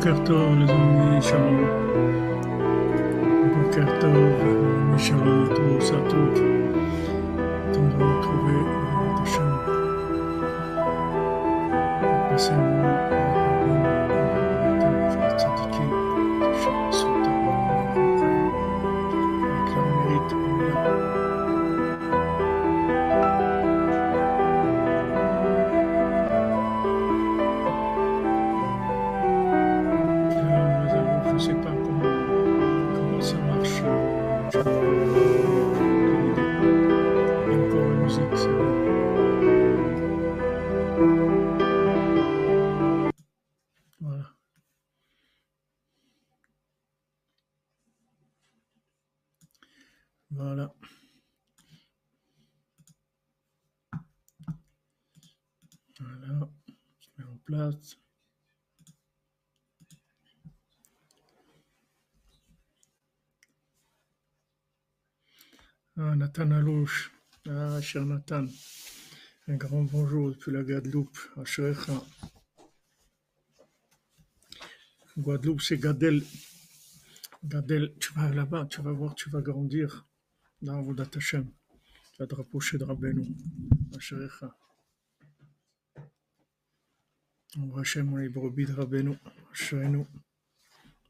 בוקר טוב les shalom. בוקר טוב, shalom à tous, à toutes. Temps de retrouver Hashem. Passez un moment tzadikim, שעשו את avec leur mérite immédiat. Je sais pas comment ça marche. Et encore la musique, c'est bon. Voilà. Voilà. Voilà. Je mets en place. Ah, Nathan Alouche. Ah, cher Nathan. Un grand bonjour depuis la Guadeloupe. Asherecha. Guadeloupe, c'est Gadel. Gadel, tu vas là-bas, tu vas voir, tu vas grandir dans Avodat Hashem. Tu vas te rapprocher de Rabbeinu. Asherecha. On Hashem, on est brebis de Rabbeinu. Asherenu.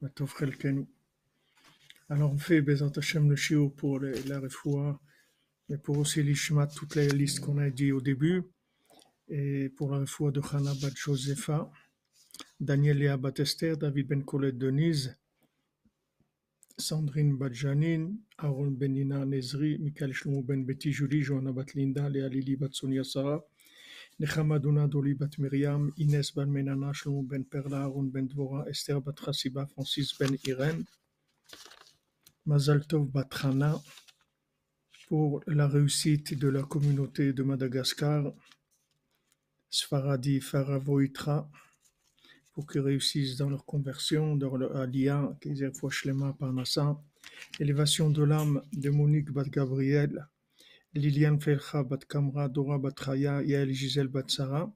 Matov Chelkenu. Alors on fait Bezat Hashem le shiur pour la refoua et pour aussi l'ishmat, toutes les listes qu'on a dit au début. Et pour la refoua de Chana Bat Josepha, Daniel Léa Bat Esther, David Ben Colette Denise, Sandrine Bat Janine, Aaron Ben Nina Nezri, Michael Shlomo Ben Betty Julie, Johanna Bat Linda, Léa Lili Bat Sonia Sarah, Nechama Dona Doli Bat Miriam, Inès Bat Menana, Shlomo Ben Perla, Aaron Ben Dvora, Esther Bat Chassiba, Francis Ben Irène, Mazal Tov Bat Hana, pour la réussite de la communauté de Madagascar, Sfaradi Faravoitra, pour qu'ils réussissent dans leur conversion, dans leur aliyah, qu'ils aient foi shlema par Nassa, élévation de l'âme de Monique Bat Gabriel, Liliane Felcha Bat Kamra, Dora Bat Chaya, Yael Gisèle Bat Sarah,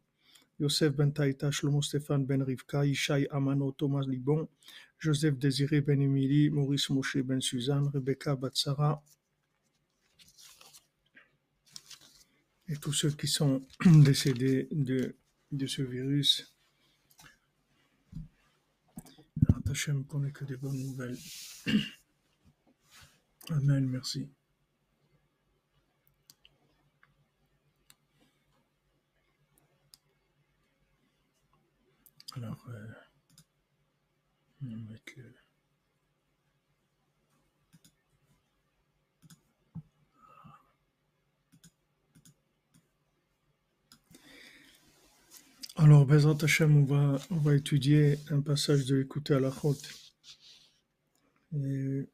Yosef Ben Taïta, Shlomo Stéphane Ben Rivka, Ishaï Amano, Thomas Libon, Joseph Désiré Ben Émilie, Maurice Moshe Ben Suzanne, Rebecca Bat Sarah, et tous ceux qui sont décédés de ce virus. Hachem connaît que des bonnes nouvelles. Amen, merci. Alors, on va mettre le... Alors, Bezrat Hashem, on va étudier un passage de l'écouter à la chôte. Et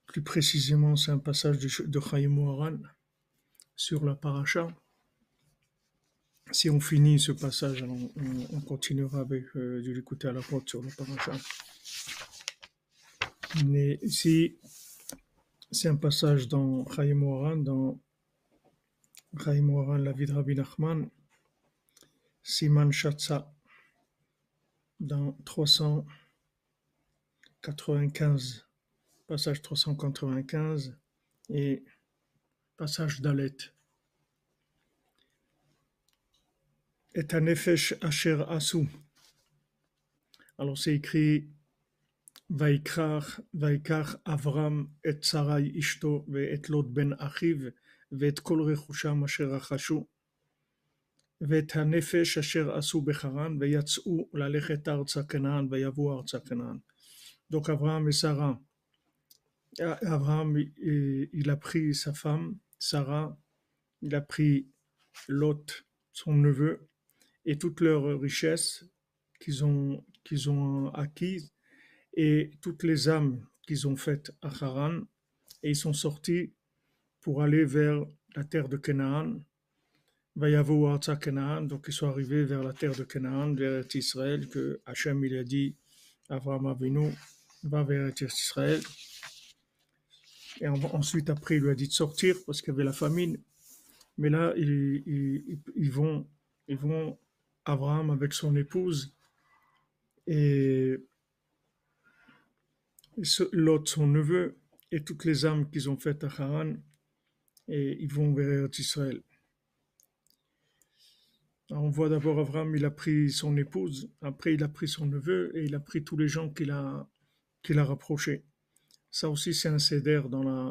plus précisément, c'est un passage de Chaim Moharan sur la paracha. Si on finit ce passage, on continuera avec de l'écouter à la chôte sur la paracha. Mais ici, c'est un passage dans Chaim Moharan, la vie de Rabbi Nachman, Siman Shatsa, dans 395, passage 395 et passage d'Alet. Et un nefesh asher asu. Alors c'est écrit Vaikar Avram et Sarai ishto ve et Lot ben Achiv ve et kol rechusham asher achashu. ואת הנפש אשר עשו בחרן ויצאו ללכת ארצה כנען ויבואו ארצה כנען. Donc Abraham et Sarah, Abraham il a pris sa femme, Sarah, il a pris Lot, son neveu, et toutes leurs richesses qu'ils ont acquises et toutes les âmes qu'ils ont faites à Haran, et ils sont sortis pour aller vers la terre de Canaan. Vayavo Arza Canaan, donc ils sont arrivés vers la terre de Canaan, vers Israël, que Hachem il a dit, Avraham Avinu, va vers Israël. Et ensuite, après, il lui a dit de sortir parce qu'il y avait la famine. Mais là, ils vont, Abraham avec son épouse et Lot, son neveu, et toutes les âmes qu'ils ont faites à Haran, et ils vont vers Israël. Alors on voit d'abord Abraham, il a pris son épouse, après il a pris son neveu et il a pris tous les gens qu'il a rapprochés. Ça aussi c'est un céder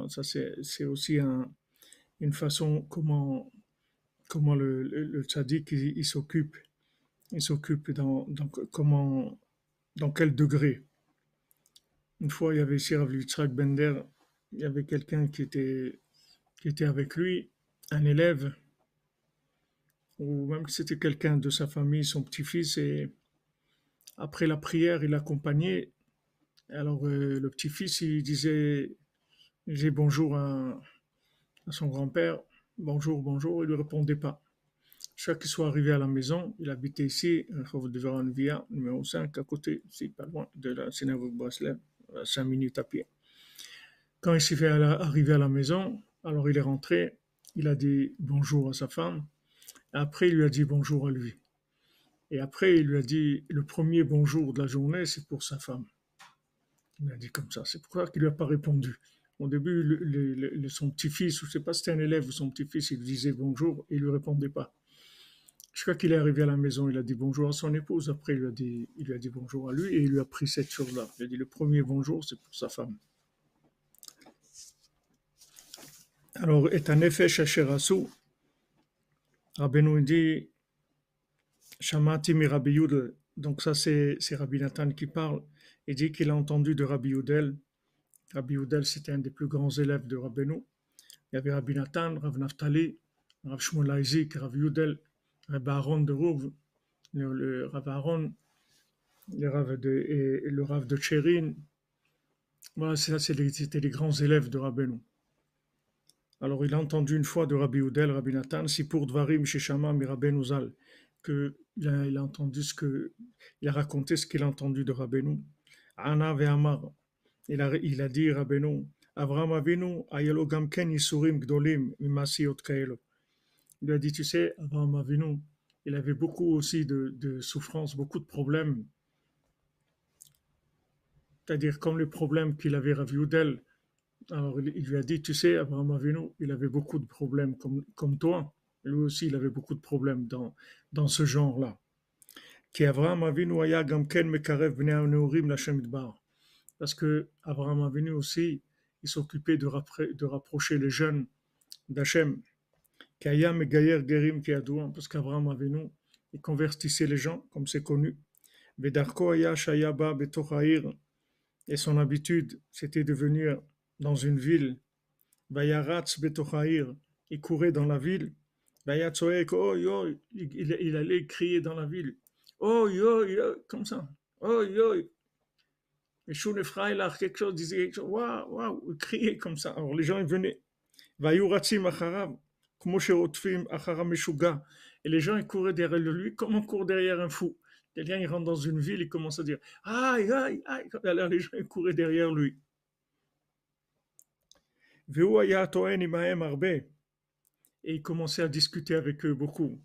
ça c'est aussi une façon comment le tzaddik il s'occupe dans quel degré. Une fois il y avait ici Rav Yitzhak Bender, il y avait quelqu'un qui était avec lui, un élève, ou même que c'était quelqu'un de sa famille, son petit-fils, et après la prière, il l'accompagnait. Alors le petit-fils, il disait bonjour à son grand-père, bonjour, il ne lui répondait pas. Chaque qu'il soit arrivé à la maison, il habitait ici, devant une via numéro 5, à côté, ici, pas loin de la synagogue Breslev, à 5 minutes à pied. Quand il s'est fait arriver à la maison, Alors il est rentré, il a dit bonjour à sa femme, et après il lui a dit bonjour à lui. Et après il lui a dit le premier bonjour de la journée, c'est pour sa femme. Il a dit comme ça. C'est pourquoi il lui a pas répondu. Au début, son petit-fils, ou je sais pas si c'était un élève ou son petit-fils, il lui disait bonjour et il lui répondait pas. Jusqu'à qu'il est arrivé à la maison, il a dit bonjour à son épouse. Après, il lui a dit bonjour à lui et il lui a pris cette chose-là. Il a dit le premier bonjour, c'est pour sa femme. Alors, et en effet, Shacherasu, Rabbeinu dit Shamati mi Rabbi Yudel. Donc, ça, c'est Rabbi Nathan qui parle. Il dit qu'il a entendu de Rabbi Yudel. Rabbi Yudel, c'était un des plus grands élèves de Rabbeinu. Il y avait Rabbi Nathan, Rav Naftali, Rav Shmuel Isaac, Rav Yudel, Rav Aaron de Rouv, le Rav Aaron, et le Rav de Tchérin. Voilà, c'était les grands élèves de Rabbeinu. Alors, il a entendu une fois de Rabbi Yudel, Rabbi Nathan, si pour Dvarim Sheshama mi Rabbeinu Zal, il a entendu il a raconté ce qu'il a entendu de Rabbeinu. Ana ve'amar, il a dit Rabbeinu, Avraham Avinu, ayelo gam ken yisurim gdolim mimasiot kaelo. Il lui a dit, tu sais, Avraham Avinu, il avait beaucoup aussi de souffrances, beaucoup de problèmes. C'est-à-dire comme les problèmes qu'il avait Rav Yudel. Alors il lui a dit, tu sais, Avraham Avinu, il avait beaucoup de problèmes comme toi. Lui aussi, il avait beaucoup de problèmes dans ce genre-là. Qui Avraham Avinu aya gam ken mekarev bnei haneurim l'Hashem Yitbarach. Parce que Avraham Avinu aussi, il s'occupait de rapprocher les jeunes d'Hachem. Kaya megayer gerim kiadouan, parce qu'Avraham Avinu, il convertissait les gens, comme c'est connu. Vedarko aya shayaba betoch ha'ir, et son habitude, c'était de venir dans une ville. Vayaratz betoch ha'ir, il courait dans la ville. Vayatzoek, oh yo, il allait crier dans la ville. Oh yo, yo, comme ça. Oh yo, et Shune Freilach, quelque chose, disait quelque chose. Waouh, waouh, il criait comme ça. Alors les gens, ils venaient. Vayuratzim acharav, כמו שרודפים אחר המשוגע. Et les gens, ils couraient derrière lui comme on court derrière un fou. Quelqu'un, il rentre dans une ville, il commence à dire aïe, aïe, aïe. Alors les gens, ils couraient derrière lui. והוא היה טוען עמהם הרבה. Et il commençait à discuter avec eux beaucoup.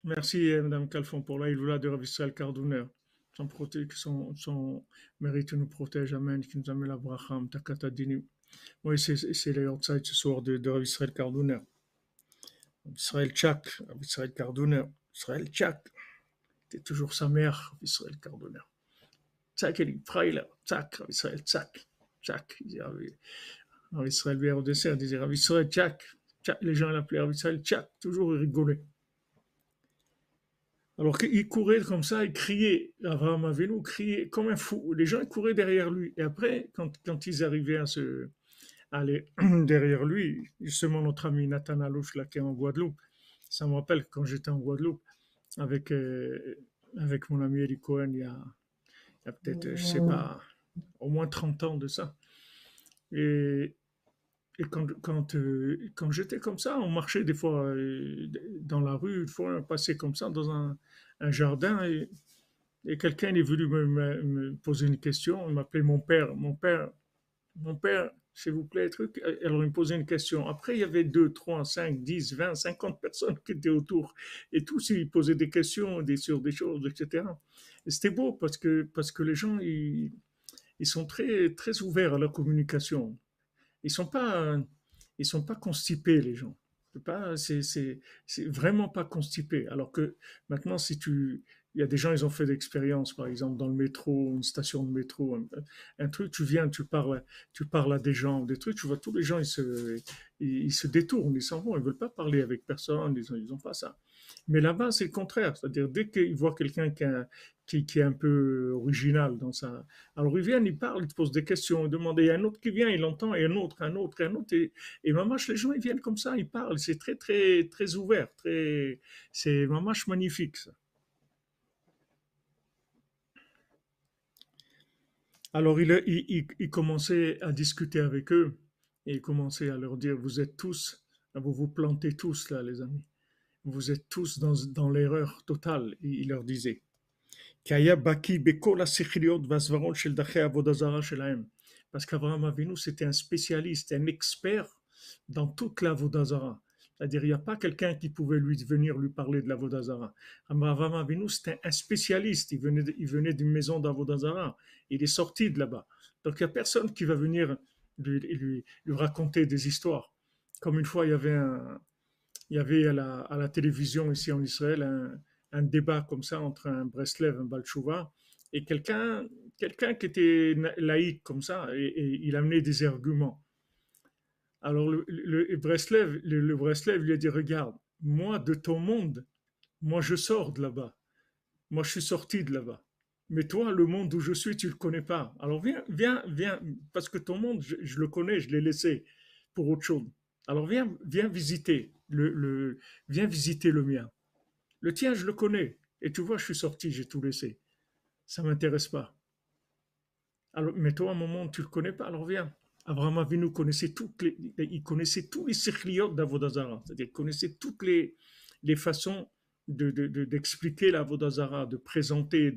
Merci, Madame Calfon, pour la Iloula de Rav Israël Kardouner. Son mérite nous protège, Amen, qui nous amène la bracham, takata dinim. Oui, c'est les outside ce soir de Rav Israël Kardouner. Israël Tchak, Israël Kardouner, Israël Tchak, c'est toujours sa mère, Israël Kardouner. Tchak, elle est frère, Tchak, Israël Tchak, Tchak, Israël vient au dessert, il disait Rav Israël Tchak, les gens l'appelaient Rav Israël Tchak, toujours il rigolait. Alors qu'il courait comme ça, il criait, Avraham Avinu criait comme un fou, les gens ils couraient derrière lui. Et après, quand ils arrivaient à aller derrière lui, justement notre ami Nathan Alouche là qui est en Guadeloupe, ça me rappelle quand j'étais en Guadeloupe avec mon ami Eli Cohen il y a peut-être, je sais pas, au moins 30 ans de ça. Et quand j'étais comme ça, on marchait des fois dans la rue, une fois on passait comme ça dans un jardin et quelqu'un est venu me poser une question, il m'appelait mon père, s'il vous plaît, truc. Alors, il me posait une question. Après, il y avait 2, 3, 5, 10, 20, 50 personnes qui étaient autour. Et tous, ils posaient des questions sur des choses, etc. Et c'était beau parce que les gens, ils sont très, très ouverts à la communication. Ils sont pas, ils sont pas constipés, les gens. C'est vraiment pas constipé. Alors que maintenant, il y a des gens, ils ont fait d'expérience, par exemple, dans le métro, une station de métro, un truc, tu viens, tu parles à des gens, des trucs, tu vois, tous les gens, ils se détournent, ils s'en vont, ils veulent pas parler avec personne, ils ont pas ça. Mais là-bas, c'est le contraire. C'est-à-dire, dès qu'ils voient quelqu'un qui est un peu original dans ça, alors ils viennent, ils parlent, ils te posent des questions, ils demandent, il y a un autre qui vient, il entend, et un autre, un autre, un autre, et mamache, les gens, ils viennent comme ça, ils parlent, c'est très, très, très ouvert, c'est mamache magnifique, ça. Alors il commençait à discuter avec eux, et il commençait à leur dire, vous êtes tous, vous vous plantez tous là, les amis. Vous êtes tous dans l'erreur totale, il leur disait. כי היה בקיא בכל השכליות והסברות של דרכי עבודה זרה שלהם. Parce qu'Abraham Avinu, c'était un spécialiste, un expert dans toute la Vodazara. C'est-à-dire, il n'y a pas quelqu'un qui pouvait venir lui parler de la Vodazara. Abraham Avinu, c'était un spécialiste. Il venait d'une maison d'Avodazara. Il est sorti de là-bas. Donc, il n'y a personne qui va venir lui raconter des histoires. Comme une fois, il y avait à la télévision ici en Israël un débat comme ça entre un Breslev, un Balchouva, et quelqu'un qui était laïque comme ça, et il amenait des arguments. Alors le Breslev, le Breslev lui a dit, regarde, moi de ton monde, moi je sors de là-bas, moi je suis sorti de là-bas. Mais toi, le monde où je suis, tu le connais pas. Alors viens, parce que ton monde, je le connais, je l'ai laissé pour autre chose. Alors viens visiter viens visiter le mien. Le tien, je le connais. Et tu vois, je suis sorti, j'ai tout laissé. Ça m'intéresse pas. Alors, mais toi, à un moment, tu le connais pas, alors viens. Abraham Avinu il connaissait tous les sikhliot d'Avodazara. C'est-à-dire, il connaissait toutes les façons d'expliquer la Vodazara, de présenter,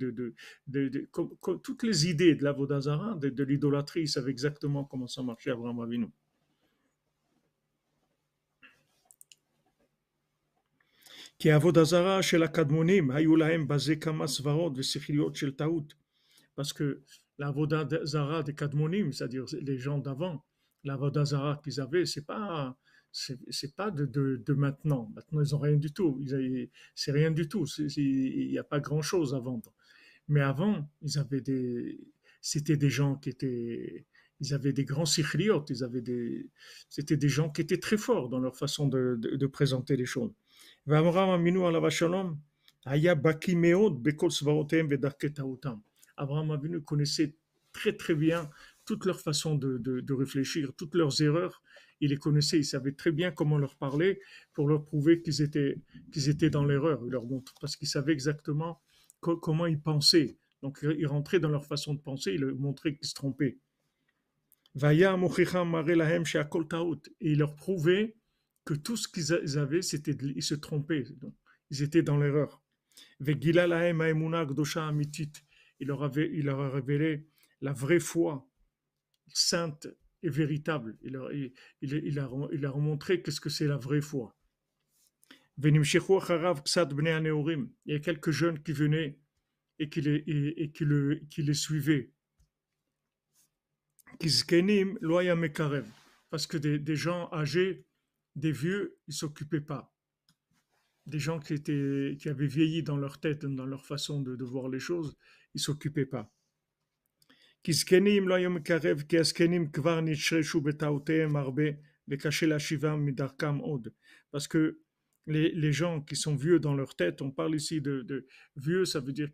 toutes les idées de la Vodazara, de l'idolâtrie. Il savait exactement comment ça marchait, Abraham Avinu. כי העבודה זרה של הקדמונים היו להם בזה כמה סברות ושכליות של טעות. Parce que la Vodazara des Kadmonim, c'est-à-dire les gens d'avant, la Vodazara qu'ils avaient, c'est pas de maintenant. Maintenant, ils ont rien du tout. C'est rien du tout. Il n'y a pas grand-chose à vendre. Mais avant, c'était des gens ils avaient des grands sikhliotes, c'était des gens qui étaient très forts dans leur façon de présenter les choses. ואברהם אבינו עליו השלום היה בקיא מאוד בכל סברותיהם ודרכי טעותם. Abraham Avinu connaissait très très bien toute leur façon de réfléchir, toutes leurs erreurs. Il les connaissait, il savait très bien comment leur parler pour leur prouver qu'ils étaient dans l'erreur. Il leur montre parce qu'il savait exactement comment ils pensaient. Donc il rentrait dans leur façon de penser, il leur montrait qu'ils se trompaient. והיה מוכיחם מראה להם שהכל טעות. Et il leur prouvait que tout ce qu'ils avaient, ils se trompaient. Donc, ils étaient dans l'erreur. וגילה להם האמונה הקדושה האמיתית. Il leur a révélé la vraie foi sainte et véritable. Il a montré qu'est-ce que c'est la vraie foi. ונמשכו אחריו קצת בני הנאורים. Il y a quelques jeunes qui venaient et qui les suivaient. כי זקנים לא היה מקרב. Parce que des gens âgés, des vieux, ils s'occupaient pas. Des gens qui avaient vieilli dans leur tête, dans leur façon de voir les choses, ils s'occupaient pas. כי זקנים לא היו מקרב, כי הזקנים כבר נשרשו בטעותיהם הרבה, וקשה להשיבם מדרכם עוד. Parce que les gens qui sont vieux dans leur tête, on parle ici de vieux, ça veut dire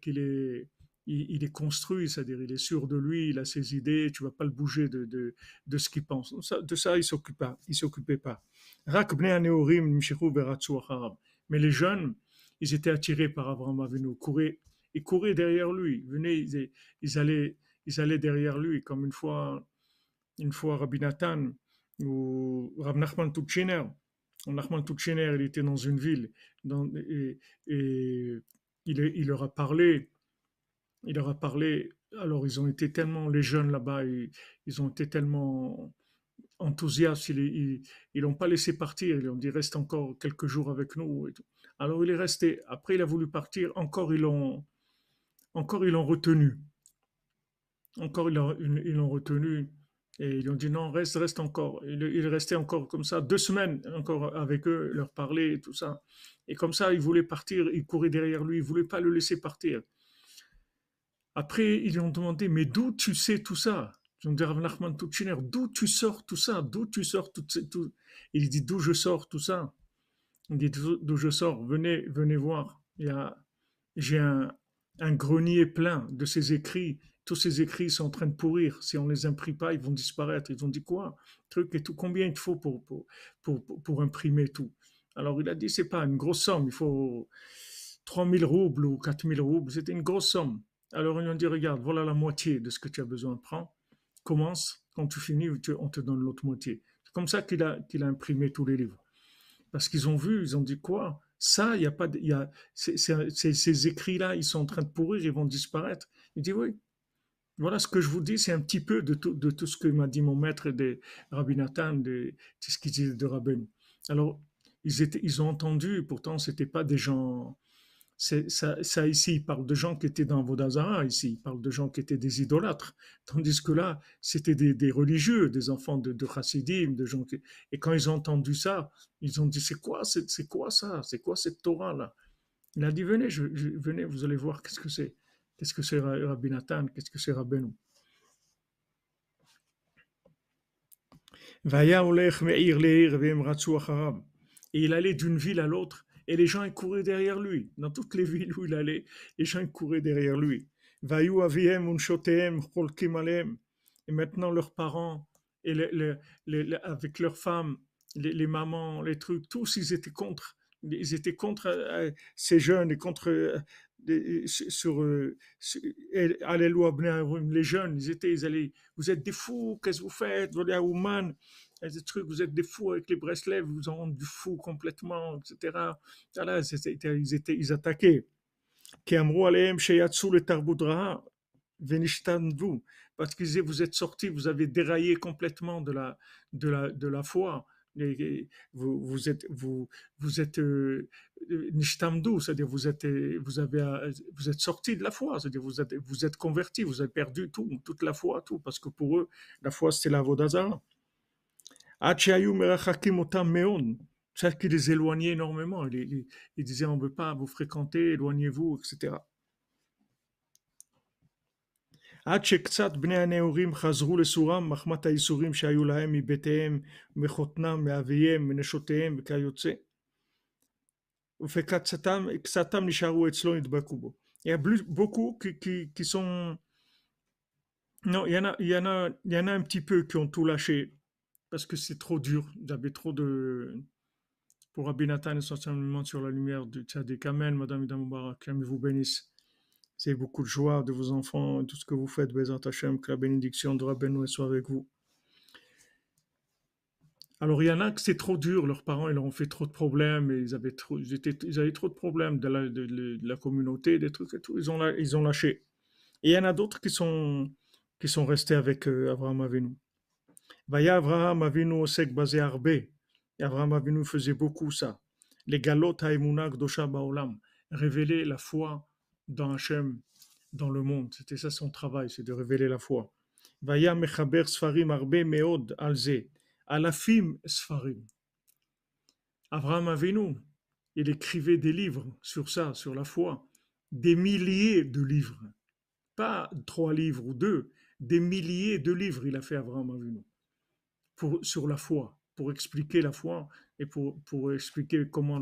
il est construit, c'est-à-dire il est sûr de lui, il a ses idées, tu vas pas le bouger de ce qu'il pense. De ça, il s'occupait pas. רק בני הנאורים נמשכו ורצו אחריו. Mais les jeunes, ils étaient attirés par Abraham Avinu, ils couraient derrière lui, ils allaient derrière lui, comme une fois Rabbi Nathan ou Rav Nachman Tuchiner. Nachman Tuchiner, il était dans une ville, et il leur a parlé. Alors ils ont été tellement, les jeunes là-bas, ils ont été tellement enthousiastes, ils l'ont pas laissé partir, ils lui ont dit reste encore quelques jours avec nous. Et tout. Alors il est resté. Après il a voulu partir, encore ils l'ont retenu. Encore ils l'ont retenu et ils lui ont dit non, reste encore. Il est resté encore comme ça 2 semaines encore avec eux, leur parler et tout ça. Et comme ça, il voulait partir, il courait derrière lui, il voulait pas le laisser partir. Après, ils lui ont demandé, mais d'où tu sais tout ça? Ils ont dit, Rav Nachman Tuchiner, d'où tu sors tout ça? D'où tu sors tout? Il dit, d'où je sors tout ça? Il dit, d'où je sors? Venez voir. J'ai un grenier plein de ces écrits. Tous ces écrits sont en train de pourrir. Si on les imprime pas, ils vont disparaître. Ils ont dit quoi? Truc et tout. Combien il faut pour imprimer tout? Alors il a dit, c'est pas une grosse somme. Il faut 3000 roubles ou 4000 roubles. C'était une grosse somme. Alors ils ont dit, regarde, voilà la moitié de ce que tu as besoin. Prends, commence. Quand tu finis, on te donne l'autre moitié. C'est comme ça qu'il a imprimé tous les livres. Parce qu'ils ont vu, ils ont dit quoi? Ça, il y a pas, ces écrits-là, ils sont en train de pourrir, ils vont disparaître. Il dit oui. Voilà ce que je vous dis, c'est un petit peu de tout ce que m'a dit mon maître de Rabbi Nathan, de ce qu'il disait de Rabbeinu. Alors, ils ont entendu, pourtant, c'était pas des gens. Ça ici, il parle de gens qui étaient dans Vodazara, ici, il parle de gens qui étaient des idolâtres. Tandis que là, c'était des religieux, des enfants de chassidim, de gens qui. Et quand ils ont entendu ça, ils ont dit c'est quoi ça? C'est quoi cette Torah-là? Il a dit venez, venez, vous allez voir qu'est-ce que c'est. Qu'est-ce que c'est Rabbi Nathan? Qu'est-ce que c'est Rabbeinu? Vaya olech me'ir le'ir ve'em ratzu acharab. Et il allait d'une ville à l'autre, et les gens ils couraient derrière lui. Dans toutes les villes où il allait, les gens ils couraient derrière lui. Vayu aviem unshotehem cholkim alehem. Et maintenant leurs parents, et avec leurs femmes, les mamans, les trucs, tous ils étaient contre. Ils étaient contre ces jeunes et contre Alléluia, les jeunes, ils allaient, vous êtes des fous, qu'est-ce que vous faites? Des trucs, vous êtes des fous avec les bracelets, vous en rendez du fou complètement, etc. Voilà, ils attaquaient. Qui אמרו עליהם שיצאו לתרבות רעה ונשתנדו, parce qu'ils disaient vous êtes sortis, vous avez déraillé complètement de la foi. Vous êtes nishtamdu, c'est-à-dire vous êtes sortis de la foi, c'est-à-dire vous êtes convertis, vous avez perdu tout, toute la foi, tout, parce que pour eux, la foi c'était la vodazara. C'est qui les éloignait énormément. Il disait on ne veut pas vous fréquenter, éloignez-vous, etc. עד שקצת בני הנעורים חזרו לסורם מחמת האיסורים שהיו להם מבתיהם, מחותנם, מאביהם, מנשותיהם וכיוצא. וקצתם נשארו אצלו נדבקו בו. Il y a beaucoup qui sont... Non, il y en a un petit peu qui ont tout lâché parce que c'est trop dur. J'avais trop de... Pour Rabbi Nathan, essentiellement sur la lumière du Tzaddik. Amen, Madame Ida Mubarak, que vous bénisse. C'est beaucoup de joie de vos enfants, tout ce que vous faites, Bezat Hashem, que la bénédiction de Rabbeinu soit avec vous. Alors, il y en a que c'est trop dur, leurs parents, ils leur ont fait trop de problèmes, et ils avaient trop de problèmes de la communauté, des trucs et tout, ils ont lâché. Et il y en a d'autres qui sont restés avec Abraham Avinu. Vaya Abraham Avinu osek basé arbe. Et Abraham Avinu faisait beaucoup ça. Les galot haïmouna gdosha baolam. Révéler la foi dans Hachem, dans le monde. C'était ça son travail, c'est de révéler la foi. Vaya mechaber sfarim arbe meod alze. Alafim sfarim. Abraham Avinu, il écrivait des livres sur ça, sur la foi. Des milliers de livres. Pas 3 livres ou 2, des milliers de livres il a fait Abraham Avinu. Sur la foi, pour expliquer la foi et pour expliquer comment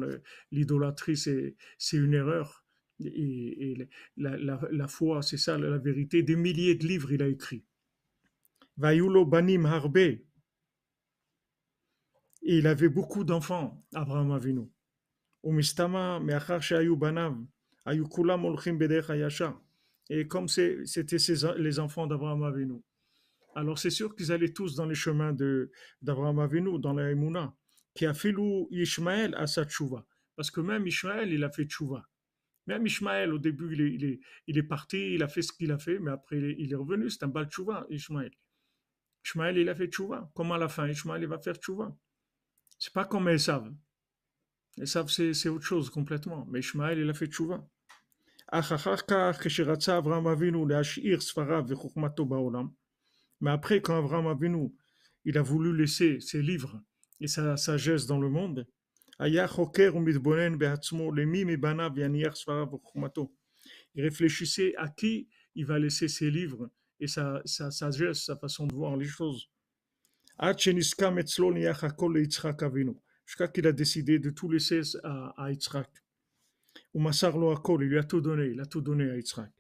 l'idolâtrie c'est une erreur et la foi c'est ça la vérité. Des milliers de livres il a écrit. Vayulo banim harbe, et il avait beaucoup d'enfants, Abraham Avinu. Umistama meachar shehayu banav hayu kulam olchim bederech hayashar. Et comme c'était les enfants d'Abraham Avinu, alors c'est sûr qu'ils allaient tous dans les chemins d'Abraham Avinu, dans la Emouna, qui a fait Ishmaël à sa tchouva. Parce que même Ishmaël, il a fait tchouva. Même Ishmaël, au début, il est parti, il a fait ce qu'il a fait, mais après, il est revenu. C'est un bal tchouva, Ishmaël. Ishmaël, il a fait tchouva. Comme à la fin, Ishmaël, il va faire tchouva. C'est pas comme Esav. Esav, c'est autre chose complètement. Mais Ishmaël, il a fait tchouva. Mais après, quand Abraham Avinu, il a voulu laisser ses livres et sa sagesse dans le monde, il réfléchissait à qui il va laisser ses livres et sa sagesse, sa façon de voir les choses. Jusqu'à qu'il a décidé de tout laisser à Yitzhak. Il lui a tout donné, il a tout donné à Yitzhak.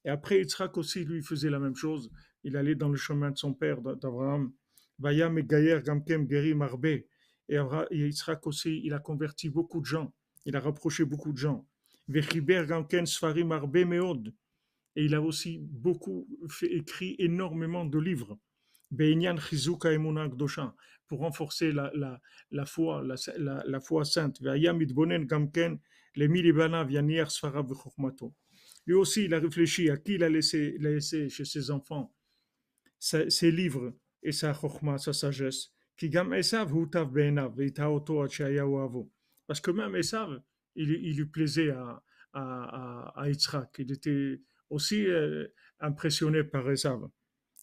Et après, Yitzhak aussi, lui, faisait la même chose. Il allait dans le chemin de son père, d'Abraham. Et Yitzhak aussi, il a converti beaucoup de gens. Il a rapproché beaucoup de gens. Et il a aussi écrit énormément de livres. Pour renforcer la foi, la foi sainte. Lui aussi, il a réfléchi à qui il a laissé chez ses enfants ses livres et sa chokhmah, sa sagesse. Qui gam Esav hutav be'enav ve'itaoto ad shayahu avo. Parce que même Esav, il lui plaisait à Yitzhak. Il était aussi impressionné par Esav.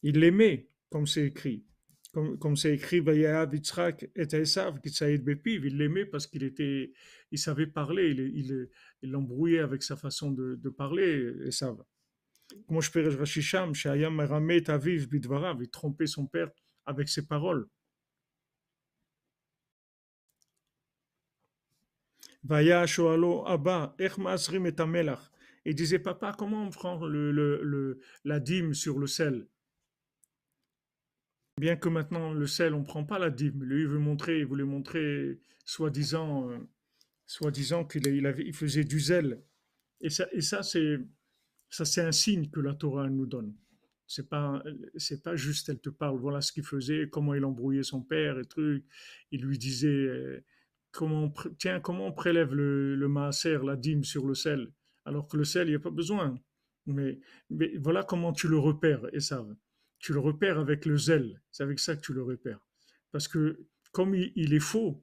Il l'aimait, comme c'est écrit. Comme c'est écrit, Vayahav Yitzhak et Esav, qui Kitsaïd Bepiv, il l'aimait parce il savait parler, il l'embrouillait avec sa façon de parler, Esav. Comment je peux Rashisham, Shayam Ramet Aviv Bidvarav, il trompait son père avec ses paroles. Vaya Shoalo Abba, Ech Masrim et Amelach. Il disait, papa, comment on prend la dîme sur le sel? Bien que maintenant, le sel, on ne prend pas la dîme. Lui, il voulait montrer, soi-disant il faisait du zèle. Et ça, c'est un signe que la Torah nous donne. C'est pas, c'est pas juste, elle te parle, voilà ce qu'il faisait, comment il embrouillait son père et truc. Il lui disait, tiens, comment on prélève le maaser, la dîme sur le sel, alors que le sel, il n'y a pas besoin. Mais voilà comment tu le repères, et ça, tu le repères avec le zèle. C'est avec ça que tu le repères. Parce que comme il est faux,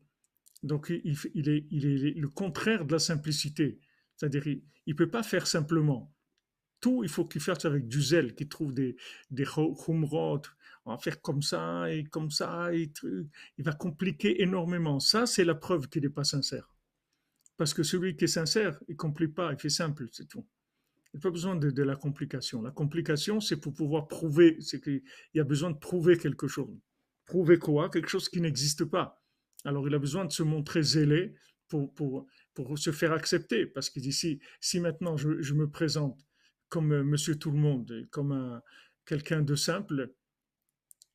donc il est le contraire de la simplicité. C'est-à-dire, il ne peut pas faire simplement tout, il faut qu'il fasse avec du zèle, qu'il trouve des khumrot, on va faire comme ça et comme ça, et truc. Il va compliquer énormément. Ça, c'est la preuve qu'il n'est pas sincère. Parce que celui qui est sincère, il ne complique pas, il fait simple, c'est tout. Il n'y a pas besoin de la complication. La complication, c'est pour pouvoir prouver, c'est qu'il y a besoin de prouver quelque chose. Prouver quoi? Quelque chose qui n'existe pas. Alors il a besoin de se montrer zélé pour se faire accepter. Parce qu'il dit, si maintenant je me présente comme monsieur tout le monde, comme quelqu'un de simple,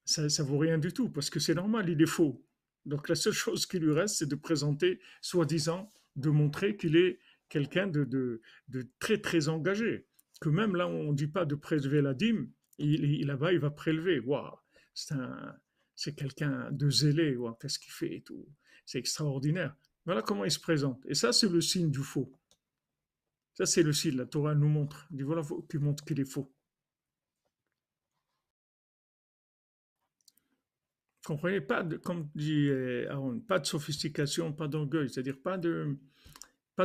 ça ne vaut rien du tout, parce que c'est normal, il est faux. Donc la seule chose qui lui reste, c'est de présenter, soi-disant, de montrer qu'il est quelqu'un de très très engagé. Que même là, on ne dit pas de prélever la dîme, là-bas, il va prélever. Waouh, c'est un, c'est quelqu'un de zélé, wow, qu'est-ce qu'il fait et tout. C'est extraordinaire. Voilà comment il se présente. Et ça, c'est le signe du faux. Ça, c'est le signe. La Torah nous montre. Il dit voilà qui montre qu'il est faux. Comprenez, pas de, comme dit Aaron, pas de sophistication, pas d'orgueil, c'est-à-dire pas de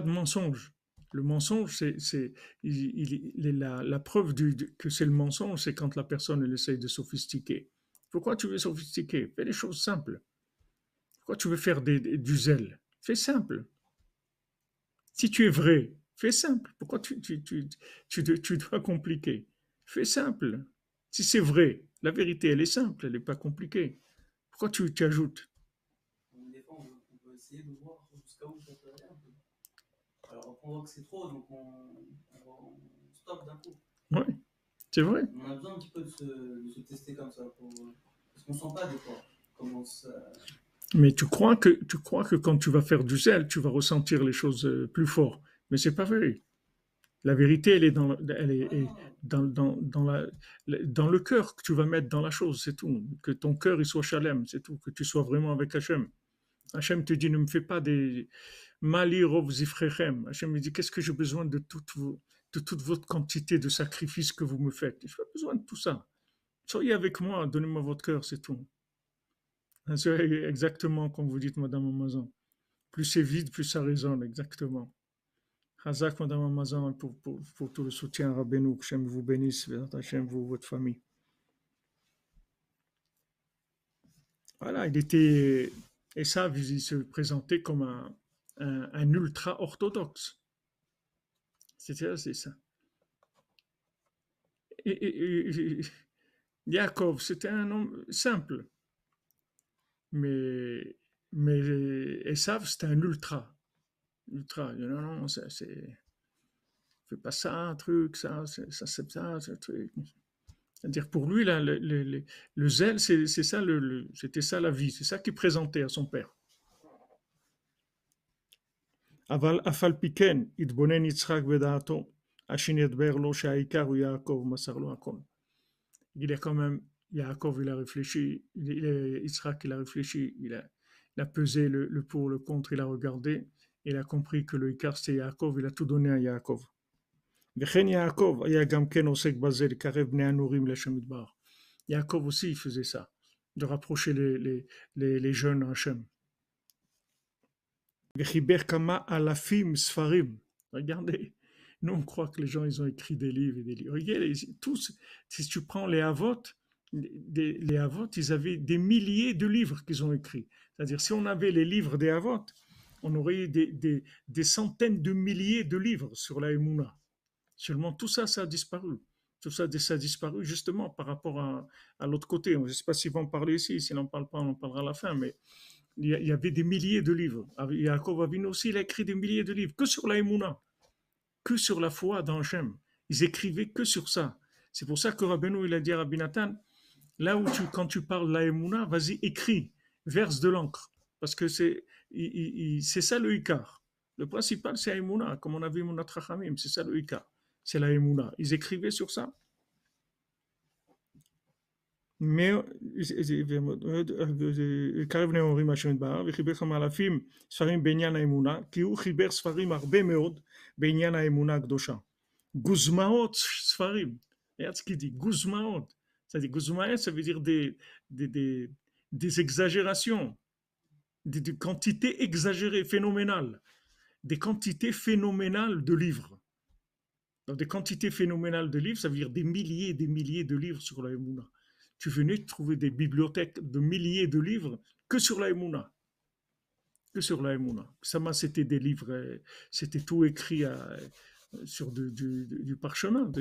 mensonge. Le mensonge, la preuve que c'est le mensonge, c'est quand la personne elle essaye de sophistiquer. Pourquoi tu veux sophistiquer? Fais les choses simples. Pourquoi tu veux faire du zèle? Fais simple. Si tu es vrai, fais simple. Pourquoi tu dois compliquer? Fais simple. Si c'est vrai, la vérité, elle est simple, elle n'est pas compliquée. Pourquoi tu ajoutes? Des fois, on peut essayer de voir jusqu'à où ça peut aller un peu. Alors, on voit que c'est trop, donc on stoppe d'un coup. Oui, c'est vrai. On a besoin un petit peu de se tester comme ça, parce qu'on sent pas des fois comment ça. Mais tu crois que quand tu vas faire du zèle, tu vas ressentir les choses plus fort. Mais c'est pas vrai. La vérité, Ah est non, non. dans le cœur que tu vas mettre dans la chose, c'est tout. Que ton cœur il soit chalem, c'est tout. Que tu sois vraiment avec Hachem. Hachem te dit, ne me fais pas des mali rov zifrechem. Hachem me dit, qu'est-ce que j'ai besoin de toute votre quantité de sacrifices que vous me faites. Je n'ai pas besoin de tout ça. Soyez avec moi, donnez-moi votre cœur, c'est tout. C'est exactement comme vous dites, Madame Amazon. Plus c'est vide, plus ça résonne, exactement. Hazak, Madame Amazon, pour tout le soutien, Rabbeinu, que Hachem vous bénisse, Hachem vous, votre famille. Voilà, et ça, il se présentait comme un ultra-orthodoxe. C'est ça. Et Yaakov, c'était un homme simple, mais, mais Esav, c'était un ultra. Ultra. Non, non, fais pas ça, un truc, ça, ça, c'est ça, ce truc. C'est-à-dire pour lui, là, le zèle, c'est ça, c'était ça la vie, c'est ça qu'il présentait à son père. אבל אף על פי כן התבונן יצחק בדעתו, השין ידבר לו שהעיקר הוא יעקב, מסר לו הכל. Il a quand même, Yaakov, il a réfléchi, Yitzhak, il a réfléchi, il a pesé le pour, le contre, il a regardé, il a compris que le Icar, c'est Yaakov, il a tout donné à Yaakov. וכן יעקב היה גם כן עוסק בזה לקרב בני הנורים להשם יתברך. Yaakov aussi, il faisait ça, de rapprocher les jeunes à Hachem. Vechiber kama alafim sfarim. Regardez, nous on croit que les gens ils ont écrit des livres et des livres. Regardez, tous, si tu prends les Havot, les Havot, ils avaient des milliers de livres qu'ils ont écrits. C'est-à-dire, si on avait les livres des Havot, on aurait des centaines de milliers de livres sur la Emouna. Seulement tout ça, ça a disparu. Tout ça, ça a disparu justement par rapport à l'autre côté. Je ne sais pas s'ils vont en parler ici. S'ils n'en parlent pas, on en parlera à la fin. Mais il y avait des milliers de livres. Yaakov Avinu aussi, il a écrit des milliers de livres que sur la Emouna, que sur la foi dans Hachem. Ils écrivaient que sur ça. C'est pour ça que Rabbeinu, il a dit à Rabbi Nathan, là où quand tu parles de la Emouna, vas-y, écris, verse de l'encre. Parce que c'est ça le Ikar. Le principal, c'est la Emouna, comme on a vu Emouna Trachamim, c'est ça le Ikar. C'est la Emouna. Ils écrivaient sur ça. Mais קרב נאורים השם יתברך וחיבר כמה אלפים ספרים בעניין האמונה כי הוא חיבר ספרים הרבה מאוד בעניין האמונה הקדושה. גוזמאות ספרים. regarde ce qu'il dit, גוזמאות. C'est-à-dire גוזמאות ça veut dire des exagérations, des quantités exagérées, phénoménales, des quantités phénoménales de livres. Donc des quantités phénoménales de livres, ça veut dire des milliers et des milliers de livres sur la Emouna. Tu venais de trouver des bibliothèques de milliers de livres que sur la Emouna. Que sur la Emouna. Ça, c'était des livres, c'était tout écrit sur du parchemin,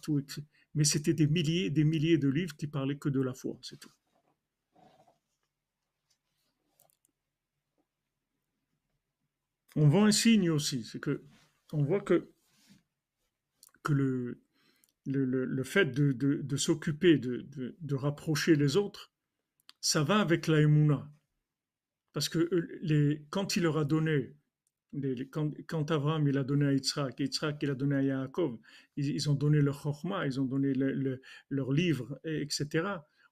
tout écrit. Mais c'était des milliers de livres qui parlaient que de la foi, c'est tout. On voit un signe aussi, c'est que on voit que le fait de s'occuper, de rapprocher les autres, ça va avec la Emouna. Parce que quand il leur a donné, quand Abraham il a donné à Yitzhak, Yitzhak il a donné à Yaakov, ils ont donné leur chorma, ils ont donné leur livre, etc.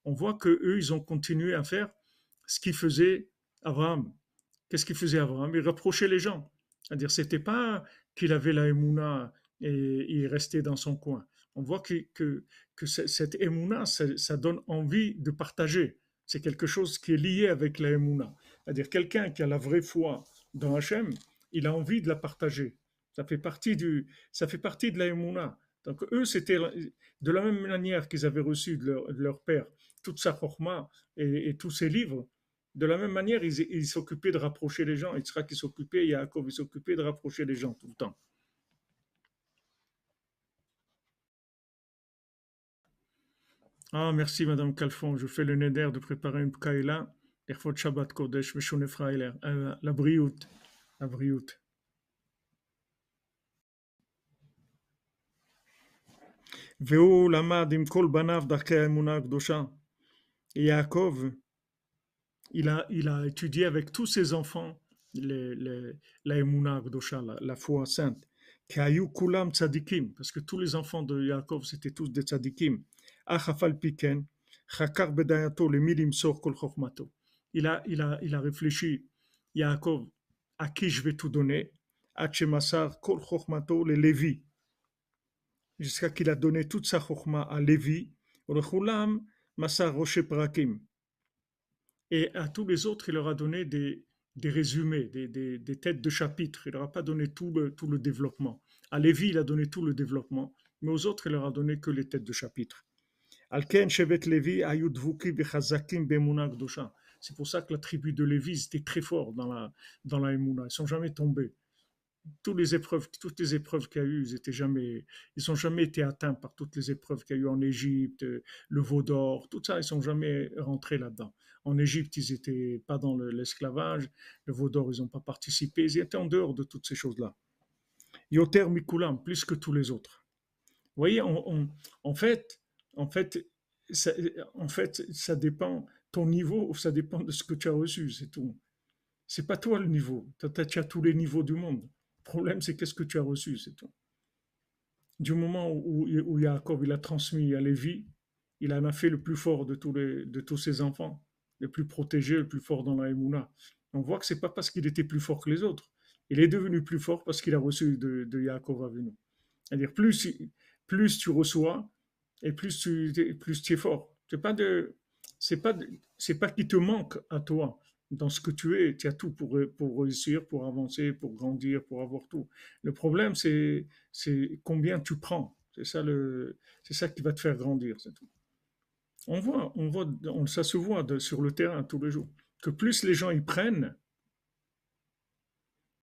On voit que eux ils ont continué à faire ce qu'il faisait Abraham. Qu'est-ce qu'il faisait Abraham? Il rapprochait les gens. C'est-à-dire, c'était pas qu'il avait la Emouna et il restait dans son coin. On voit que cette Emouna, ça donne envie de partager. C'est quelque chose qui est lié avec la Emouna. C'est-à-dire, quelqu'un qui a la vraie foi dans Hachem, il a envie de la partager. Ça fait partie de la Emouna. Donc, eux, c'était de la même manière qu'ils avaient reçu de leur père toute sa chorma et tous ses livres. De la même manière, ils s'occupaient de rapprocher les gens. Yitzhak, il s'occupait, Yaakov, il s'occupait de rapprocher les gens tout le temps. Ah, merci, Madame Calfon. Je fais le neder de préparer une pkaïla. Erfot Shabbat Kodesh, Veshone Frailer. La briout. La briout. והוא למד עם כל בניו דרכי האמונה הקדושה. יעקב, il a étudié avec tous ses enfants la Emouna Akdosha, la foi sainte. Kayu kulam tzadikim, parce que tous les enfants de Yaakov c'était tous des tzadikim. Achafal piken, chakar bedayato le milim sor kol chokhmato. Il a réfléchi, Yaakov, à qui je vais tout donner, Hachemasar kol chokhmato le Lévi, jusqu'à qu'il a donné toute sa chokhma à Lévi, Rechulam masar roche prakim. Et à tous les autres, il leur a donné des résumés, des têtes de chapitre. Il ne leur a pas donné tout le développement. À Lévi, il a donné tout le développement, mais aux autres, il leur a donné que les têtes de chapitre. C'est pour ça que la tribu de Lévi était très fort dans la Emouna. Ils ne sont jamais tombés. Toutes les épreuves qu'il y a eu, ils n'ont jamais été atteints par toutes les épreuves qu'il y a eu en Égypte, le veau d'or, tout ça, ils ne sont jamais rentrés là-dedans. En Égypte, ils n'étaient pas dans l'esclavage, le veau d'or, ils n'ont pas participé, ils étaient en dehors de toutes ces choses-là. Yoter Mikulam, plus que tous les autres. Vous voyez, en fait, ça dépend, ton niveau, ça dépend de ce que tu as reçu, c'est tout. C'est pas toi le niveau, tu as tous les niveaux du monde. Le problème, c'est qu'est-ce que tu as reçu, c'est tout. Du moment où Yaakov il a transmis à Lévi, il en a fait le plus fort de tous ses enfants, le plus protégé, le plus fort dans la Emouna. On voit que c'est pas parce qu'il était plus fort que les autres. Il est devenu plus fort parce qu'il a reçu de Yaakov Avinu. C'est-à-dire, plus tu reçois, et plus tu es fort. C'est pas qu'il te manque à toi. Dans ce que tu es, tu as tout pour réussir, pour avancer, pour grandir, pour avoir tout. Le problème, c'est combien tu prends. C'est ça qui va te faire grandir, c'est tout. Ça se voit sur le terrain tous les jours. Que plus les gens y prennent,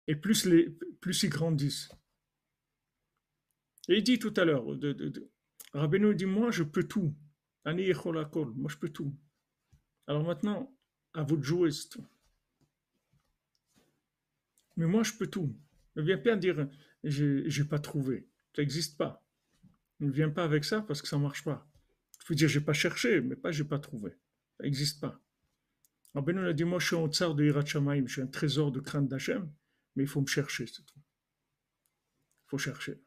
et plus ils grandissent. Et il dit tout à l'heure, Rabbeinu dit, moi je peux tout. Ani yechol hakol, moi je peux tout. Alors maintenant, à vous de jouer, c'est tout. Mais moi je peux tout. Ne viens pas dire, j'ai pas trouvé. Ça n'existe pas. Ne viens pas avec ça parce que ça ne marche pas. Il faut dire, j'ai pas cherché, mais pas j'ai pas trouvé. Ça n'existe pas. Rabbeinu a dit, moi je suis un tsar de Hirat Shamayim, je suis un trésor de crainte d'Hachem, mais il faut me chercher, c'est tout. Il faut chercher.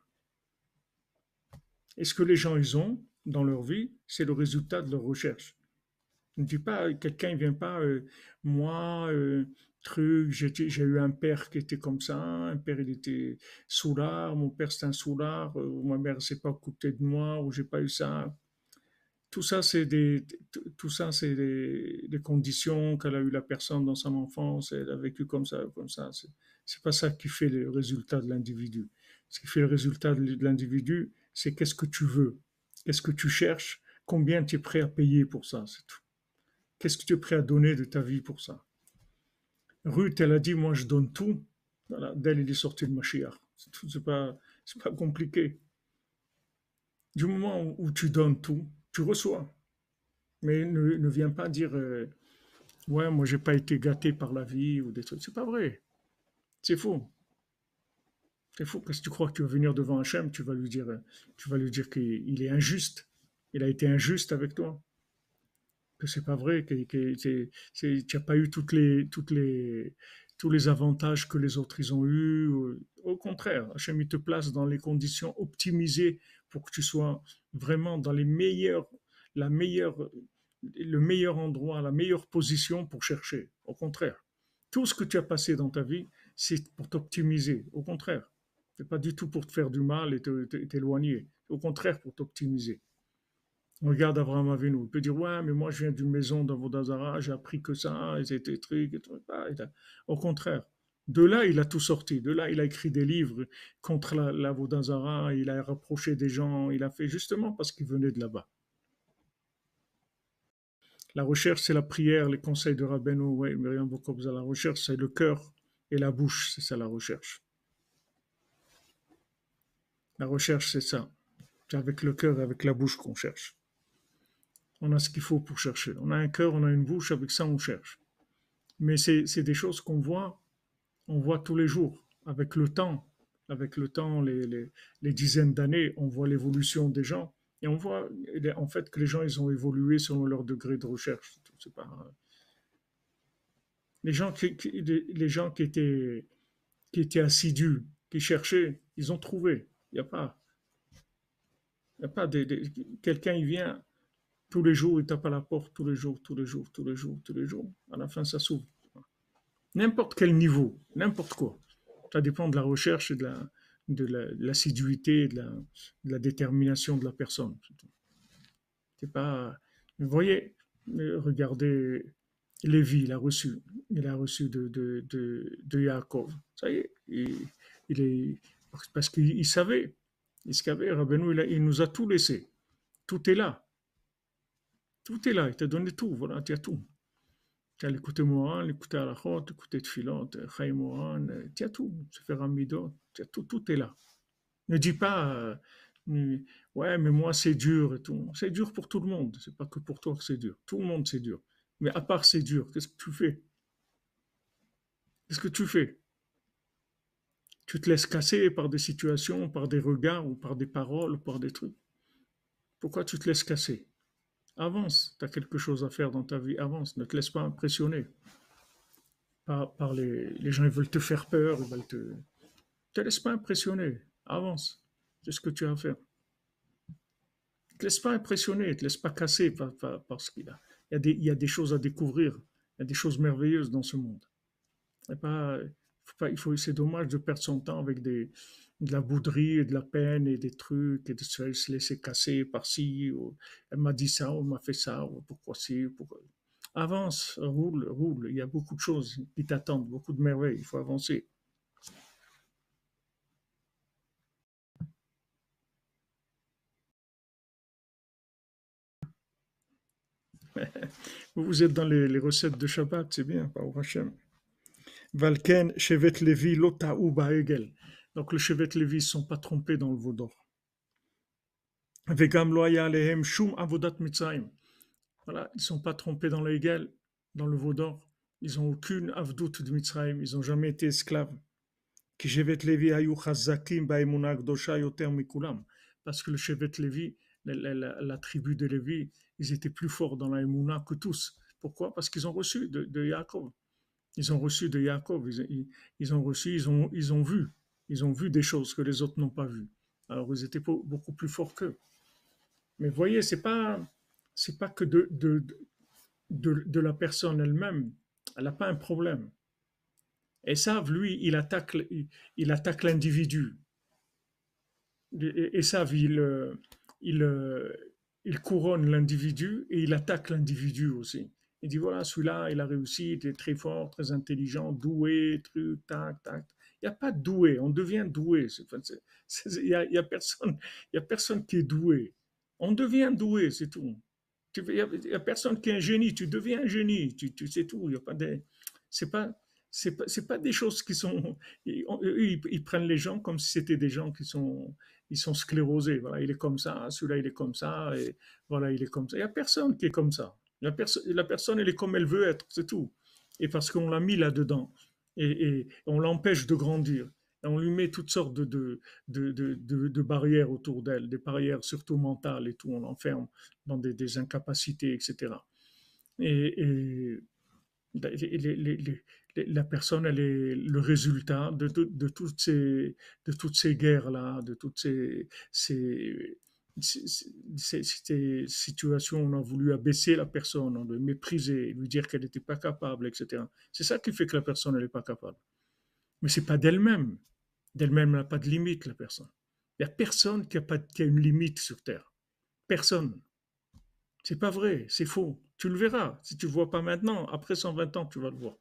Et ce que les gens ils ont dans leur vie, c'est le résultat de leur recherche. Ne dis pas, quelqu'un ne vient pas, moi, j'ai eu un père qui était comme ça, un père il était soulard, mon père c'était un soulard, ma mère ne s'est pas occupée de moi, ou j'ai pas eu ça. Tout ça, des conditions qu'elle a eu la personne dans son enfance, elle a vécu comme ça, comme ça. C'est pas ça qui fait le résultat de l'individu. Ce qui fait le résultat de l'individu, c'est qu'est-ce que tu veux, qu'est-ce que tu cherches, combien tu es prêt à payer pour ça, c'est tout. Qu'est-ce que tu es prêt à donner de ta vie pour ça? Ruth, elle a dit, moi je donne tout. Voilà, d'elle, il est sorti le Mashiach. C'est pas compliqué. Du moment où tu donnes tout, tu reçois. Mais ne viens pas dire, ouais, moi j'ai pas été gâté par la vie ou des trucs. C'est pas vrai. C'est faux. C'est faux. Parce que tu crois que tu vas venir devant Hachem, tu vas lui dire qu'il est injuste. Il a été injuste avec toi. Que c'est pas vrai, tu n'as pas eu tous les avantages que les autres ils ont eu. Au contraire, Hachem il te place dans les conditions optimisées pour que tu sois vraiment dans la meilleure, le meilleur endroit, la meilleure position pour chercher. Au contraire, tout ce que tu as passé dans ta vie, c'est pour t'optimiser. Au contraire, c'est pas du tout pour te faire du mal et t'éloigner. Au contraire, pour t'optimiser. Regarde Abraham Avinu. Il peut dire, ouais, mais moi, je viens d'une maison d'Avodazara, j'ai appris que ça, et c'était truc, et tout. Au contraire. De là, il a tout sorti. De là, il a écrit des livres contre l'Avodazara, il a rapproché des gens, il a fait justement parce qu'il venait de là-bas. La recherche, c'est la prière, les conseils de Rabbeinu, ouais, Myriam Bokobza. La recherche, c'est le cœur et la bouche, c'est ça la recherche. La recherche, c'est ça. C'est avec le cœur et avec la bouche qu'on cherche. On a ce qu'il faut pour chercher. On a un cœur, on a une bouche, avec ça on cherche. Mais c'est des choses on voit tous les jours. Avec le temps, les dizaines d'années, on voit l'évolution des gens et on voit en fait que les gens ils ont évolué selon leur degré de recherche. C'est pas les gens qui étaient assidus, qui cherchaient, ils ont trouvé. Il y a pas quelqu'un il vient tous les jours, il tape à la porte tous les jours, tous les jours, tous les jours, tous les jours. À la fin, ça s'ouvre. N'importe quel niveau, n'importe quoi. Ça dépend de la recherche et de l'assiduité, de la détermination de la personne. C'est pas. Vous voyez, regardez, Lévi, il a reçu de Yaakov. Ça y est, il est, parce il savait, Rabbeinu, il nous a tout laissé. Tout est là. Tout est là. Il t'a donné tout. Voilà, tu as tout. Tu as l'écouté Moran, l'écouté Alachot, l'écouté Tfilot, Chaim Moran, tu as tout. Sefer Hamidot, tu as tout. Tout est là. Ne dis pas, ouais, mais moi c'est dur et tout. C'est dur pour tout le monde. C'est pas que pour toi que c'est dur. Tout le monde c'est dur. Mais à part c'est dur, qu'est-ce que tu fais? Qu'est-ce que tu fais? Tu te laisses casser par des situations, par des regards ou par des paroles ou par des trucs. Pourquoi tu te laisses casser? Avance. Tu as quelque chose à faire dans ta vie. Avance. Ne te laisse pas impressionner par les gens. Ils veulent te faire peur. Ils veulent te laisse pas impressionner. Avance. C'est ce que tu as à faire. Ne te laisse pas impressionner. Ne te laisse pas casser par ce qu'il a. Il y a des choses à découvrir. Il y a des choses merveilleuses dans ce monde. C'est dommage de perdre son temps avec de la bouderie et de la peine et des trucs et de se laisser casser par-ci. Ou, elle m'a dit ça, ou elle m'a fait ça, ou pourquoi si, pourquoi. Avance, roule, roule. Il y a beaucoup de choses qui t'attendent, beaucoup de merveilles. Il faut avancer. Vous êtes dans les recettes de Shabbat, c'est bien, par Hachem. Valken, Shevet Levi, Lotaou Baegel. Donc le Shevet Levi ne sont pas trompés dans le veau d'or. Vegam Loya Alehem Shum Avodat Mitzrayim. Voilà, ils ne sont pas trompés dans le Hegel, dans le veau d'or. Ils n'ont aucune avdout de Mitzrayim. Ils n'ont jamais été esclaves. Ki Shevet Levi Hayu Chazakim Baemuna Gdosha Yoter Mikulam. Parce que le Shevet Levi, la tribu de Lévi, ils étaient plus forts dans la Emouna que tous. Pourquoi? Parce qu'ils ont reçu de Yaakov. Ils ont reçu de Yaakov. Ils ont reçu, ils ont vu des choses que les autres n'ont pas vues. Alors ils étaient beaucoup plus forts qu'eux. Mais vous voyez, c'est pas que de la personne elle-même. Elle n'a pas un problème. Esav, lui, il attaque l'individu. Esav, il couronne l'individu et il attaque l'individu aussi. Il dit voilà, celui-là, il a réussi, il est très fort, très intelligent, doué, truc, tac, tac. Il n'y a pas de doué, on devient doué. Il y a personne qui est doué. On devient doué, c'est tout. Il n'y a personne qui est un génie, tu deviens un génie, c'est tout. Il y a pas de, c'est pas, c'est pas des choses qui sont. Ils prennent les gens comme si c'était des gens ils sont sclérosés. Voilà, il est comme ça, celui-là il est comme ça, et voilà, il est comme ça. Il n'y a personne qui est comme ça. La personne, elle est comme elle veut être, c'est tout. Et parce qu'on l'a mis là-dedans, et on l'empêche de grandir. Et on lui met toutes sortes de barrières autour d'elle, des barrières surtout mentales et tout, on l'enferme dans des incapacités, etc. Et la personne, elle est le résultat de toutes ces guerres-là, de toutes ces situations où on a voulu abaisser la personne, on le mépriser, lui dire qu'elle n'était pas capable, etc. C'est ça qui fait que la personne, elle n'est pas capable. Mais c'est pas d'elle-même. D'elle-même, elle n'a pas de limite, la personne. Il n'y a personne qui a une limite sur Terre. Personne. C'est pas vrai, c'est faux. Tu le verras. Si tu ne le vois pas maintenant, après 120 ans, tu vas le voir.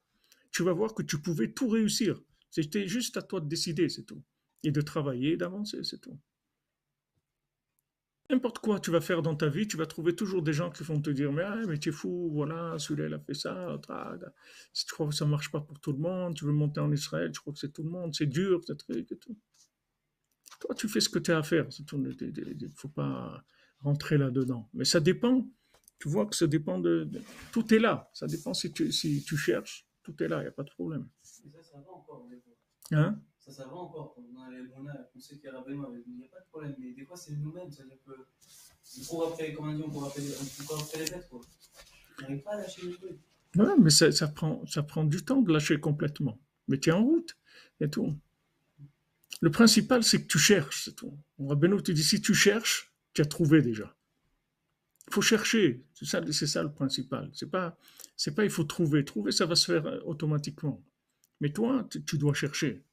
Tu vas voir que tu pouvais tout réussir. C'était juste à toi de décider, c'est tout. Et de travailler, d'avancer, c'est tout. N'importe quoi tu vas faire dans ta vie, tu vas trouver toujours des gens qui vont te dire mais tu es fou, voilà, celui-là il a fait ça, si tu crois que ça ne marche pas pour tout le monde, tu veux monter en Israël, tu crois que c'est tout le monde, c'est dur, ce truc et tout. Toi, tu fais ce que tu as à faire, c'est tout. Il ne faut pas rentrer là-dedans. Mais ça dépend, tu vois que ça dépend tout est là, ça dépend si tu cherches, tout est là, il n'y a pas de problème. Et ça va encore, des fois. Hein? Ça va encore. Dans les Mouna, on sait qu'il y a Rabbeinu avec nous, il n'y a pas de problème. Mais des fois, c'est nous-mêmes, c'est-à-dire que on court après, comme on dit, on court après les bêtes, quoi. On n'arrive pas à lâcher les trucs. Ouais, mais ça prend du temps de lâcher complètement. Mais tu es en route, et tout. Le principal, c'est que tu cherches, c'est tout. Rabbeinu te dit, si tu cherches, tu as trouvé déjà. Il faut chercher, c'est ça le principal. C'est pas il faut trouver. Trouver, ça va se faire automatiquement. Mais toi, tu dois chercher.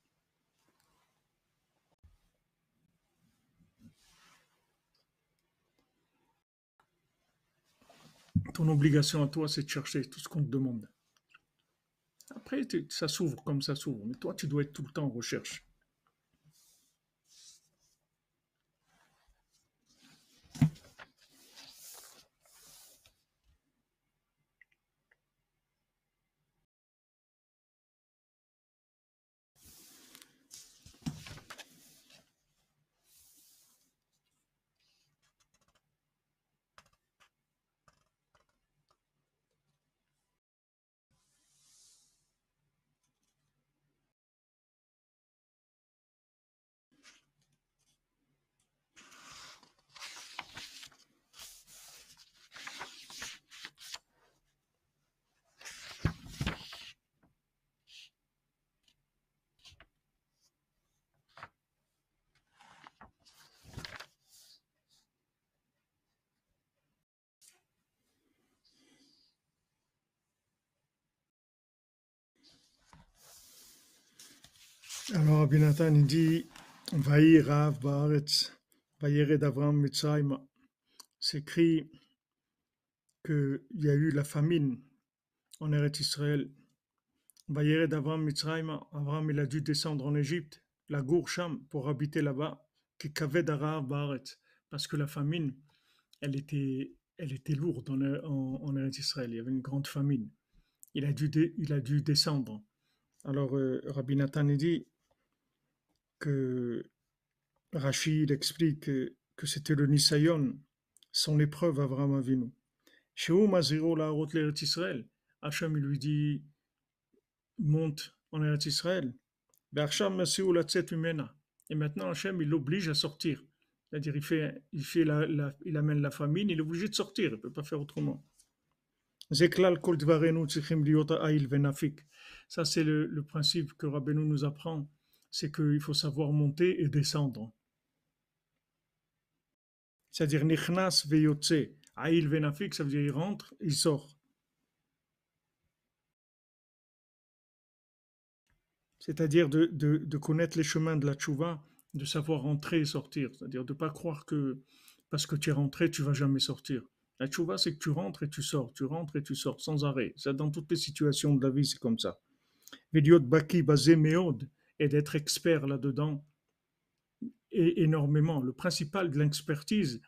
Ton obligation à toi, c'est de chercher tout ce qu'on te demande. Après, ça s'ouvre comme ça s'ouvre. Mais toi, tu dois être tout le temps en recherche. Alors, Abinatan, il dit Vaï Rav Baaretz, Vaïred Avram Mitzrayim. C'est écrit qu'il y a eu la famine en Eretz Israël. Vaïred Avram Mitzrayim, Avram il a dû descendre en Égypte, la Gour Sham, pour habiter là-bas, qui Kaved Rav Baaretz, parce que la famine, elle était lourde en Eretz Israël. Il y avait une grande famine. Il a dû descendre. Alors, Rabbi Nathan dit que Rashi il explique que c'était le Nisayon, son épreuve Avraham Avinu. Shehu Maziro la route l'Eretz Israël. Hachem il lui dit monte en Eretz Israël. Ve'achshav Masihu latzet mimena. Et maintenant Hachem il l'oblige à sortir. C'est-à-dire il amène la famine, il est obligé de sortir, il ne peut pas faire autrement. Zeklal kol dvarenu tzrichim liot ha'il ve'nafik. Ça c'est le principe que Rabbeinu nous apprend, c'est qu'il faut savoir monter et descendre. C'est-à-dire nichnas veyotze, aïl venafik, ça veut dire il rentre, il sort. C'est-à-dire de connaître les chemins de la tchouva, de savoir rentrer et sortir. C'est-à-dire de ne pas croire que parce que tu es rentré, tu ne vas jamais sortir. La tchouva, c'est que tu rentres et tu sors, tu rentres et tu sors, sans arrêt. Ça, dans toutes les situations de la vie, c'est comme ça. Vediot baki basé meod, et d'être expert là-dedans, et énormément. Le principal de l'expertise,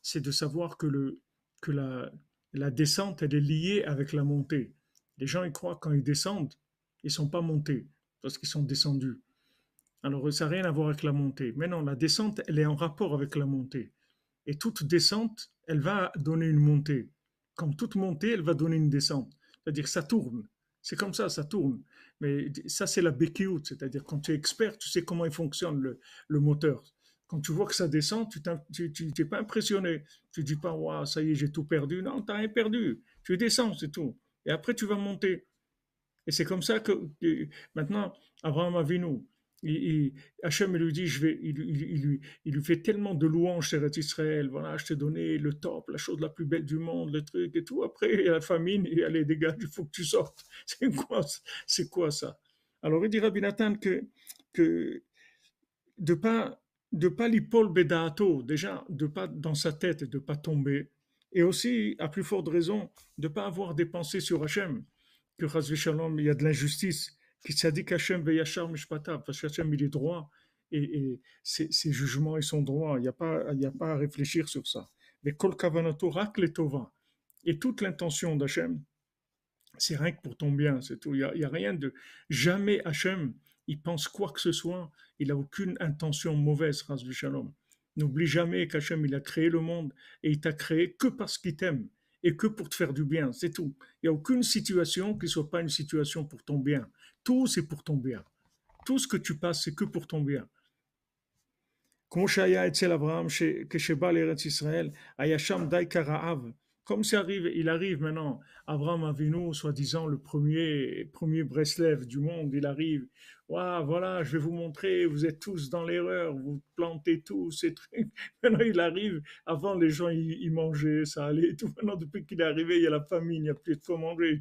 c'est de savoir que la descente, elle est liée avec la montée. Les gens, ils croient quand ils descendent, ils ne sont pas montés, parce qu'ils sont descendus. Alors, ça n'a rien à voir avec la montée. Mais non, la descente, elle est en rapport avec la montée. Et toute descente, elle va donner une montée. Comme toute montée, elle va donner une descente. C'est-à-dire que ça tourne. C'est comme ça tourne. Mais ça, c'est la békiout, c'est-à-dire quand tu es expert, tu sais comment il fonctionne le moteur. Quand tu vois que ça descend, tu n'es pas impressionné. Tu dis pas, waouh, ça y est, j'ai tout perdu. Non, tu n'as rien perdu. Tu descends, c'est tout. Et après, tu vas monter. Et c'est comme ça que maintenant, Abraham Avinu, Hachem lui dit, il lui fait tellement de louanges sur Israël, voilà, je t'ai donné le top, la chose la plus belle du monde, le truc et tout. Après, il y a la famine, il y a les dégâts, il faut que tu sortes. C'est quoi ça? Alors il dit Rabbi Nathan que de pas de pas l'ipol bedato, déjà de pas dans sa tête, de pas tomber, et aussi à plus forte raison de pas avoir des pensées sur Hachem, que Chas Shalom il y a de l'injustice, qui dit qu'Hachem veyachar mishpatav, parce qu'Hachem il est droit et ses jugements ils sont droits, il y a pas à réfléchir sur ça. Mais kol kavanato rak letova, et toute l'intention d'Hachem c'est rien que pour ton bien, c'est tout. Il y a rien de. Jamais Hachem, il pense quoi que ce soit, il n'a aucune intention mauvaise, Ras Shalom. N'oublie jamais qu'Hachem, il a créé le monde et il t'a créé que parce qu'il t'aime et que pour te faire du bien, c'est tout. Il n'y a aucune situation qui ne soit pas une situation pour ton bien. Tout, c'est pour ton bien. Tout ce que tu passes, c'est que pour ton bien. כמו שהיה אצל אברהם, כשבא לארץ ישראל, היה שם די כרעב. Comme il arrive maintenant, Abraham Avinu, soi-disant le premier Breslev du monde, il arrive. Waouh, voilà, je vais vous montrer, vous êtes tous dans l'erreur, vous plantez tous ces trucs. Maintenant, il arrive, avant les gens, ils mangeaient, ça allait et tout. Maintenant, depuis qu'il est arrivé, il y a la famine, il n'y a plus de quoi manger.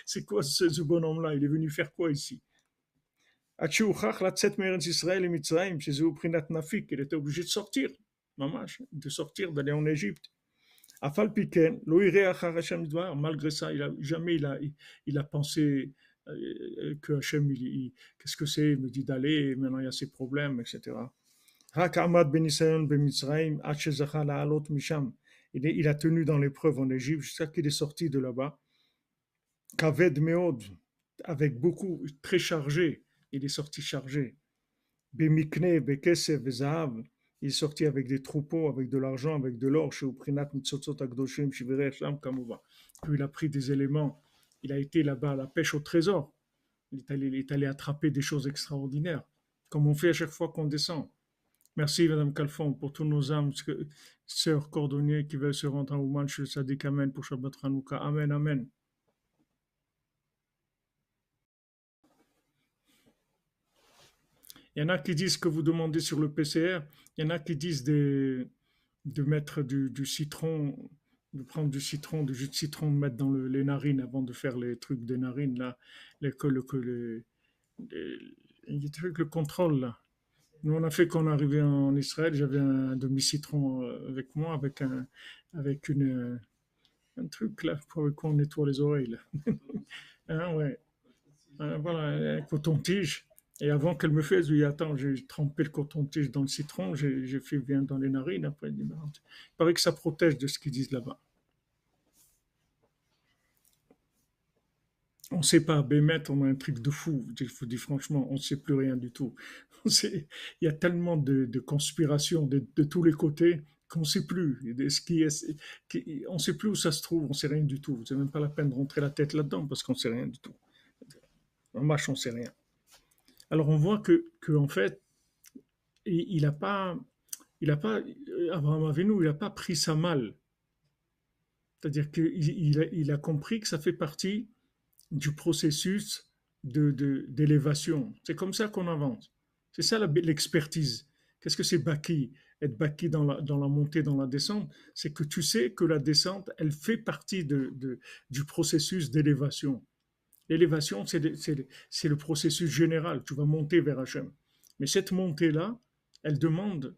C'est quoi ce bonhomme-là? Il est venu faire quoi ici? עד שהוכרח לצאת מארץ ישראל למצרים, שזהו בחינת נפיק, il était obligé de sortir, ממש, de sortir, d'aller en Égypte. אף על פי כן, לא יראה אחר השם דבר, malgré ça, jamais il a pensé que Hachem, qu'est-ce que c'est, il me dit d'aller, maintenant il y a ses problèmes, etc. רק עמד בניסיון במצרים, עד שזכה לעלות משם. Il a tenu dans l'épreuve en Égypte, jusqu'à qu'il est sorti de là-bas. כבד מאוד, avec beaucoup, très chargé, il est sorti chargé. Bemikne, Bekesef, Zahav, il est sorti avec des troupeaux, avec de l'argent, avec de l'or, chez Uprinat, Nitzotzot, Akdoshim, Shiverei, Sham, Kamova. Puis il a pris des éléments, il a été là-bas à la pêche au trésor, il est allé attraper des choses extraordinaires, comme on fait à chaque fois qu'on descend. Merci, Madame Calfon, pour tous nos âmes, sœurs cordonniers qui veulent se rendre en Ouman, chez Sadik Amen, pour Shabbat Hanouka. Amen, Amen. Il y en a qui disent que vous demandez sur le PCR, il y en a qui disent de mettre du citron, de prendre du citron, du jus de citron, de mettre dans les narines avant de faire les trucs des narines, là, les trucs, le contrôle, là. Nous, on a fait quand on est arrivé en Israël, j'avais un demi-citron avec moi, avec un truc là, pour lequel on nettoie les oreilles. Là. Hein, ouais. Voilà, un coton-tige. Et avant qu'elle me fasse, oui, attends, j'ai trempé le coton-tige dans le citron, j'ai fait bien dans les narines. Après, il dit, il paraît que ça protège de ce qu'ils disent là-bas. On ne sait pas, Bémet, on a un truc de fou. Je vous dis franchement, on ne sait plus rien du tout. Il y a tellement de conspirations de tous les côtés qu'on ne sait plus. On ne sait plus où ça se trouve, on ne sait rien du tout. C'est même pas la peine de rentrer la tête là-dedans parce qu'on ne sait rien du tout. En marche, on ne sait rien. Alors on voit que en fait, il n'a pas, Abraham Avinu, il n'a pas pris ça mal. C'est-à-dire qu'il a compris que ça fait partie du processus d'élévation. C'est comme ça qu'on avance. C'est ça l'expertise. Qu'est-ce que c'est Baki? Être Baki dans la montée, dans la descente, c'est que tu sais que la descente, elle fait partie du processus d'élévation. L'élévation, c'est le processus général. Tu vas monter vers Hachem. Mais cette montée-là, elle demande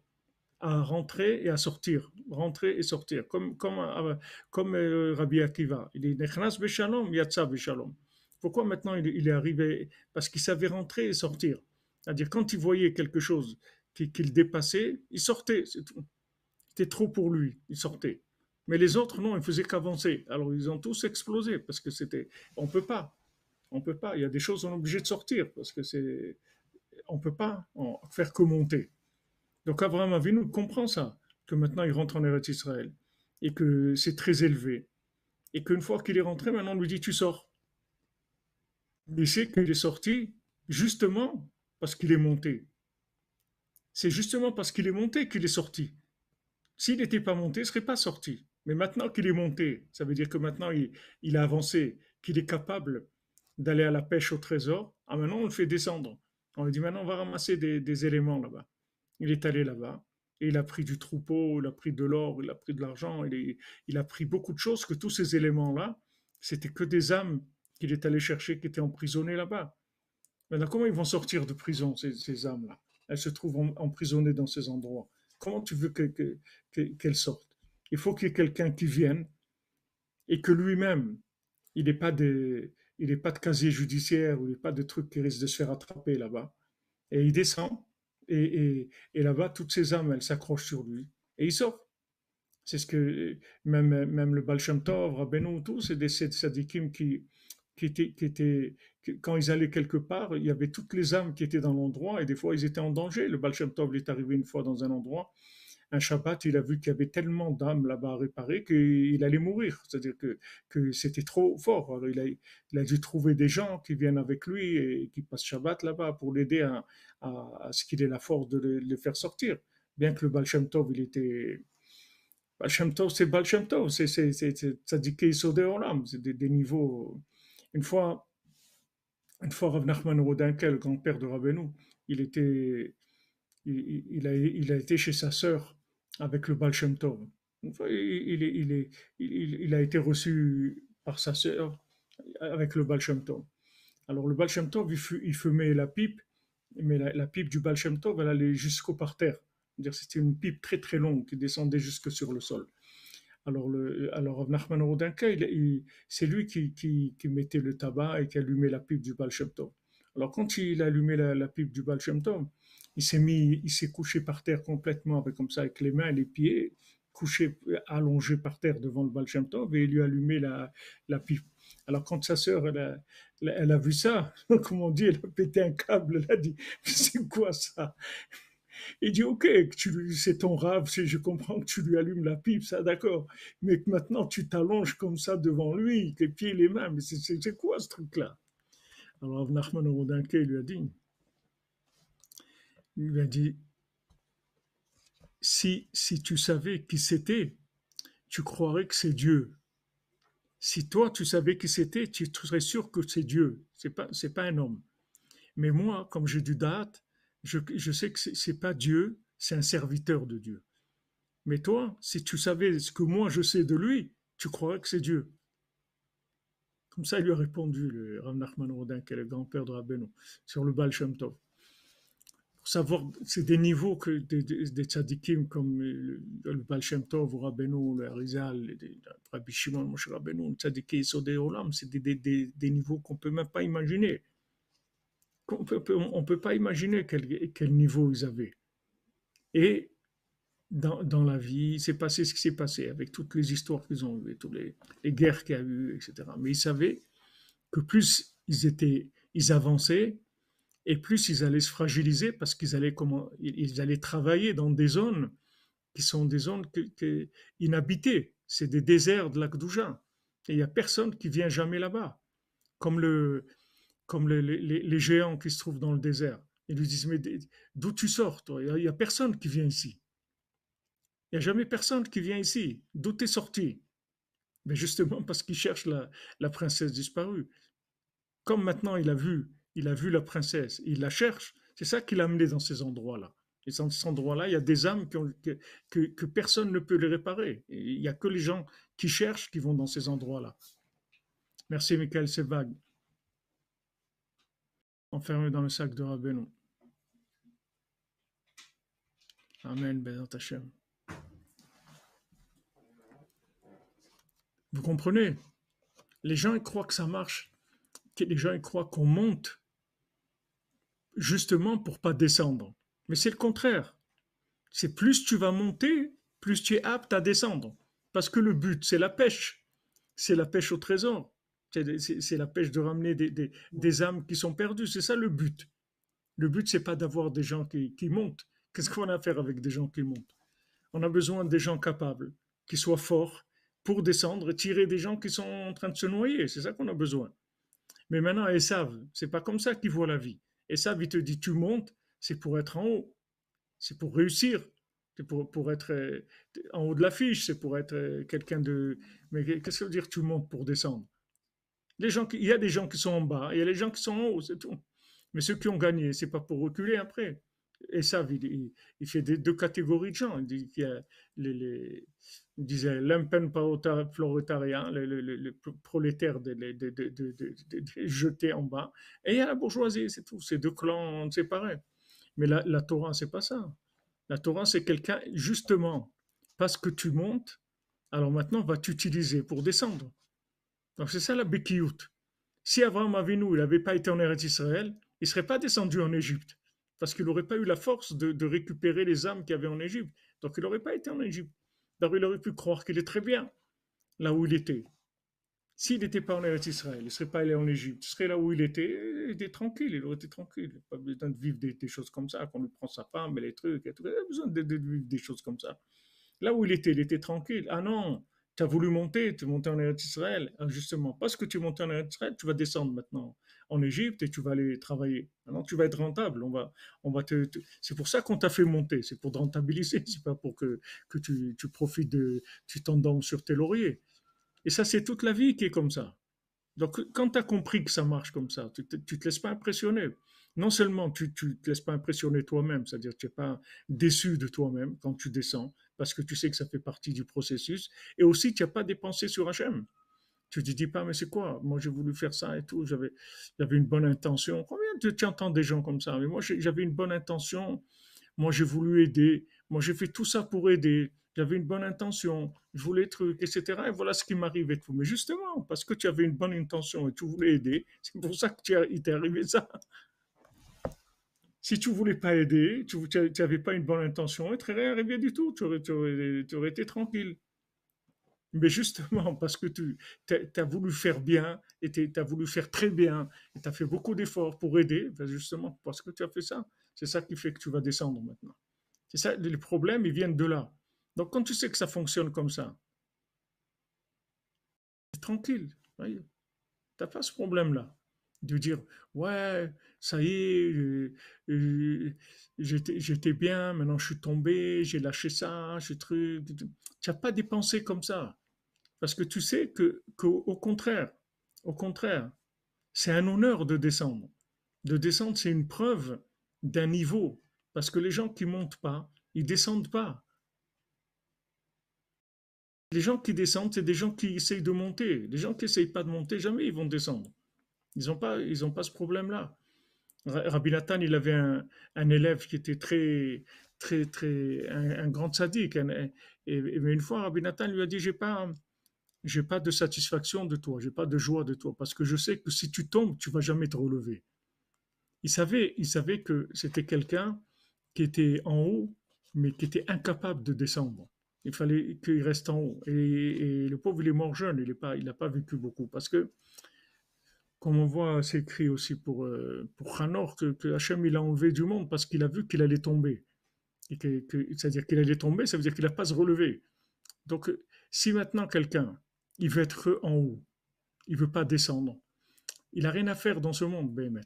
à rentrer et à sortir, rentrer et sortir, comme Rabbi Akiva. Il est Nechnas Beshalom, Yatsa Beshalom. Pourquoi maintenant il est arrivé? Parce qu'il savait rentrer et sortir. C'est-à-dire, quand il voyait quelque chose qu'il dépassait, il sortait, c'est tout. C'était trop pour lui, il sortait. Mais les autres, non, ils faisaient qu'avancer. Alors, ils ont tous explosé parce que c'était. On peut pas. On peut pas. Il y a des choses, on est obligé de sortir parce que c'est. On peut pas faire que monter. Donc Abraham Avinu comprend ça, que maintenant il rentre en Eretz Israël et que c'est très élevé. Et qu'une fois qu'il est rentré, maintenant on lui dit tu sors. Mais c'est qu'il est sorti justement parce qu'il est monté. C'est justement parce qu'il est monté qu'il est sorti. S'il n'était pas monté, il ne serait pas sorti. Mais maintenant qu'il est monté, ça veut dire que maintenant il a avancé, qu'il est capable d'aller à la pêche au trésor. Ah, maintenant on le fait descendre. On lui dit maintenant on va ramasser des éléments là-bas. Il est allé là-bas et il a pris du troupeau, il a pris de l'or, il a pris de l'argent, il a pris beaucoup de choses que tous ces éléments-là, c'était que des âmes qu'il est allé chercher qui étaient emprisonnées là-bas. Maintenant, comment ils vont sortir de prison, ces âmes-là? Elles se trouvent emprisonnées dans ces endroits. Comment tu veux qu'elles sortent? Il faut qu'il y ait quelqu'un qui vienne et que lui-même, il n'ait pas de casier judiciaire ou il n'ait pas de trucs qui risquent de se faire attraper là-bas. Et il descend et là-bas, toutes ces âmes, elles s'accrochent sur lui et il sort. C'est ce que même le Baal Shem Tov, Rabbeinu, tout, c'est des sadikim quand ils allaient quelque part, il y avait toutes les âmes qui étaient dans l'endroit et des fois ils étaient en danger. Le Baal Shem Tov il est arrivé une fois dans un endroit, un Shabbat, il a vu qu'il y avait tellement d'âmes là-bas à réparer qu'il allait mourir. C'est-à-dire que c'était trop fort. Alors il a dû trouver des gens qui viennent avec lui et qui passent Shabbat là-bas pour l'aider à ce qu'il ait la force de les faire sortir. Bien que le Baal Shem Tov, il était Baal Shem Tov, c'est Baal Shem Tov, c'est Tzadikei Sodei Olam, c'est des niveaux. Une fois, Rav Nachman Rodinkel, le grand-père de Rabbeinu, il était, il a été chez sa sœur avec le Baal Shem Tov. Une fois, il a été reçu par sa sœur avec le Baal Shem Tov. Alors le Baal Shem Tov, il fumait la pipe, mais la pipe du Baal Shem Tov, elle allait jusqu'au parterre. C'était une pipe très très longue qui descendait jusque sur le sol. Alors Nachman Rodinka, c'est lui qui mettait le tabac et qui allumait la pipe du Baal Shem Tov. Alors quand il allumait la pipe du Baal Shem Tov, il s'est couché par terre complètement, comme ça, avec les mains et les pieds, couché, allongé par terre devant le Baal Shem Tov et il lui a allumé la pipe. Alors quand sa sœur, elle a vu ça, comme on dit, elle a pété un câble, elle a dit, c'est quoi ça? Il dit, ok, c'est ton rave, je comprends que tu lui allumes la pipe, ça d'accord, mais que maintenant tu t'allonges comme ça devant lui, les pieds et les mains, mais c'est quoi ce truc-là? Alors Nachman Rodinke lui a dit, si tu savais qui c'était, tu croirais que c'est Dieu. Si toi tu savais qui c'était, tu serais sûr que c'est Dieu, c'est pas un homme. Mais moi, comme j'ai du date, je sais que c'est pas Dieu, c'est un serviteur de Dieu. Mais toi, si tu savais ce que moi je sais de lui, tu croirais que c'est Dieu. Comme ça, il lui a répondu, le Rav Nachman Rodin, qui est le grand-père de Rabbeinu, sur le Baal Shem Tov. pour savoir, c'est des niveaux que des tzadikim comme le Baal Shem Tov, ou Rabbeinu, le Harizal, Rabbi Shimon, Moshe Rabbeinu, le tzadikim Yesodei Olam, c'est des niveaux qu'on peut même pas imaginer. On peut pas imaginer quel niveau ils avaient. Et dans la vie, il s'est passé ce qui s'est passé, avec toutes les histoires qu'ils ont eues, toutes les guerres qu'il y a eu, etc. Mais ils savaient que plus ils avançaient, et plus ils allaient se fragiliser parce ils allaient travailler dans des zones qui sont des zones inhabitées. C'est des déserts de l'Akdouja. Et il n'y a personne qui vient jamais là-bas. Comme, les géants qui se trouvent dans le désert. Ils lui disent, mais d'où tu sors, toi? Il n'y a personne qui vient ici. Il n'y a jamais personne qui vient ici. D'où tu es sorti? Mais justement parce qu'il cherche la princesse disparue. Comme maintenant il a vu la princesse, il la cherche, c'est ça qui l'a amené dans ces endroits-là. Et dans ces endroits-là, il y a des âmes que personne ne peut les réparer. Et il n'y a que les gens qui cherchent qui vont dans ces endroits-là. Merci Michael, c'est vague. Enfermé dans le sac de Rabbeinu. Amen, Bezat Hashem. Vous comprenez? Les gens ils croient que ça marche, les gens ils croient qu'on monte justement pour pas descendre. Mais c'est le contraire. C'est plus tu vas monter, plus tu es apte à descendre. Parce que le but, c'est la pêche. C'est la pêche au trésor. C'est la pêche de ramener des âmes qui sont perdues. C'est ça le but. Le but, c'est pas d'avoir des gens qui montent. Qu'est-ce qu'on a à faire avec des gens qui montent? On a besoin des gens capables, qui soient forts pour descendre et tirer des gens qui sont en train de se noyer. C'est ça qu'on a besoin. Mais maintenant, Esav, c'est pas comme ça qu'il voit la vie. Esav, il te dit, tu montes, c'est pour être en haut. C'est pour réussir. C'est pour être en haut de l'affiche. C'est pour être quelqu'un de... Mais qu'est-ce que ça veut dire tu montes pour descendre? Il y a des gens qui sont en bas, il y a les gens qui sont en haut, c'est tout. Mais ceux qui ont gagné, c'est pas pour reculer après. Et ça, il fait deux catégories de gens. Il dit qu'il y a il disait prolétaire le prolétaire jeté en bas. Et il y a la bourgeoisie, c'est tout. C'est deux clans séparés. Mais la Torah, c'est pas ça. La Torah, c'est quelqu'un, justement, parce que tu montes, alors maintenant, va t'utiliser pour descendre. Donc c'est ça la Bekiout. Si Abraham Avinu, il n'avait pas été en Eretz Israël, il ne serait pas descendu en Égypte. Parce qu'il n'aurait pas eu la force de récupérer les âmes qu'il y avait en Égypte. Donc il n'aurait pas été en Égypte. Donc il aurait pu croire qu'il est très bien là où il était. S'il n'était pas en Eretz Israël, il ne serait pas allé en Égypte, il serait là où il était tranquille, il aurait été tranquille. Il n'a pas besoin de vivre des choses comme ça, qu'on lui prend sa femme et les trucs, et tout. Il n'a pas besoin de vivre des choses comme ça. Là où il était tranquille. Ah non, tu as voulu monter, tu es monté en Eretz Israël. Ah, justement, parce que tu es monté en Eretz Israël, tu vas descendre maintenant en Égypte et tu vas aller travailler. Maintenant, tu vas être rentable. C'est pour ça qu'on t'a fait monter, c'est pour te rentabiliser, c'est pas pour que tu profites tu t'endormes sur tes lauriers. Et ça, c'est toute la vie qui est comme ça. Donc, quand tu as compris que ça marche comme ça, tu te laisses pas impressionner. Non seulement tu te laisses pas impressionner toi-même, c'est-à-dire que tu n'es pas déçu de toi-même quand tu descends, parce que tu sais que ça fait partie du processus, et aussi tu n'as pas dépensé sur Hachem. Tu te dis pas, mais c'est quoi? Moi, j'ai voulu faire ça et tout, j'avais une bonne intention. Combien tu entends des gens comme ça? Mais moi, j'avais une bonne intention, moi, j'ai voulu aider. Moi, j'ai fait tout ça pour aider. J'avais une bonne intention. Je voulais trucs, etc. Et voilà ce qui m'arrive et tout. Mais justement, parce que tu avais une bonne intention et tu voulais aider, c'est pour ça il t'est arrivé ça. Si tu voulais pas aider, tu n'avais pas une bonne intention, il ne serait rien arrivé du tout. Tu aurais été tranquille. Mais justement, parce que tu as voulu faire bien, et tu as voulu faire très bien, et tu as fait beaucoup d'efforts pour aider, ben justement, parce que tu as fait ça, c'est ça qui fait que tu vas descendre maintenant. C'est ça, les problèmes, ils viennent de là. Donc, quand tu sais que ça fonctionne comme ça, c'est tranquille. Tu n'as pas ce problème-là. De dire, ouais, ça y est, j'étais bien, maintenant je suis tombé, j'ai lâché ça, j'ai truc. Tu n'as pas dépensé comme ça. Parce que tu sais qu'au contraire, au contraire, c'est un honneur de descendre. De descendre, c'est une preuve d'un niveau. Parce que les gens qui montent pas, ils descendent pas. Les gens qui descendent, c'est des gens qui essayent de monter. Les gens qui essayent pas de monter, jamais ils vont descendre. Ils ont pas ce problème-là. Rabbi Nathan, il avait un élève qui était un grand sadique. Mais une fois, Rabbi Nathan lui a dit, j'ai pas de satisfaction de toi, j'ai pas de joie de toi, parce que je sais que si tu tombes, tu vas jamais te relever. Il savait que c'était quelqu'un qui était en haut, mais qui était incapable de descendre. Il fallait qu'il reste en haut. Et le pauvre, il est mort jeune, il n'a pas vécu beaucoup. Parce que, comme on voit, c'est écrit aussi pour Hanor, que Hachem, il a enlevé du monde parce qu'il a vu qu'il allait tomber. C'est-à-dire qu'il allait tomber, ça veut dire qu'il n'a pas se relever. Donc, si maintenant quelqu'un, il veut être en haut, il veut pas descendre, il n'a rien à faire dans ce monde, Béhémet.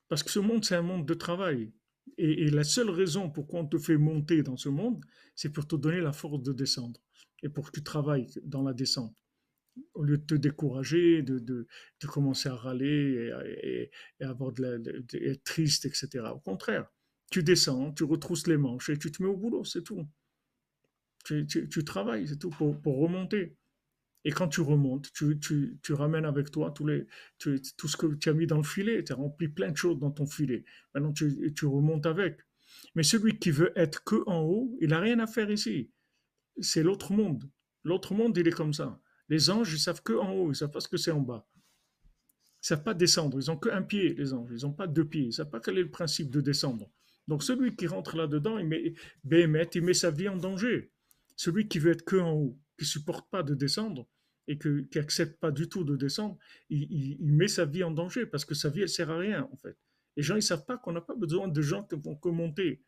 Parce que ce monde, c'est un monde de travail. Et la seule raison pourquoi on te fait monter dans ce monde, c'est pour te donner la force de descendre. Et pour que tu travailles dans la descente. Au lieu de te décourager, de commencer à râler et avoir être triste, etc. Au contraire, tu descends, tu retrousses les manches et tu te mets au boulot, c'est tout. Tu travailles, c'est tout, pour remonter. Et quand tu remontes, tu ramènes avec toi tout ce que tu as mis dans le filet. Tu as rempli plein de choses dans ton filet. Maintenant, tu remontes avec. Mais celui qui veut être que en haut, il n'a rien à faire ici. C'est l'autre monde. L'autre monde, il est comme ça. Les anges, ils savent que en haut, ils savent pas ce que c'est en bas. Ils savent pas descendre. Ils ont qu'un pied, les anges. Ils ont pas deux pieds. Ils savent pas quel est le principe de descendre. Donc celui qui rentre là-dedans, il met sa vie en danger. Celui qui veut être que en haut, qui supporte pas de descendre et qui accepte pas du tout de descendre, il met sa vie en danger parce que sa vie, elle sert à rien, en fait. Les gens, ils savent pas qu'on n'a pas besoin de gens qui vont que monter.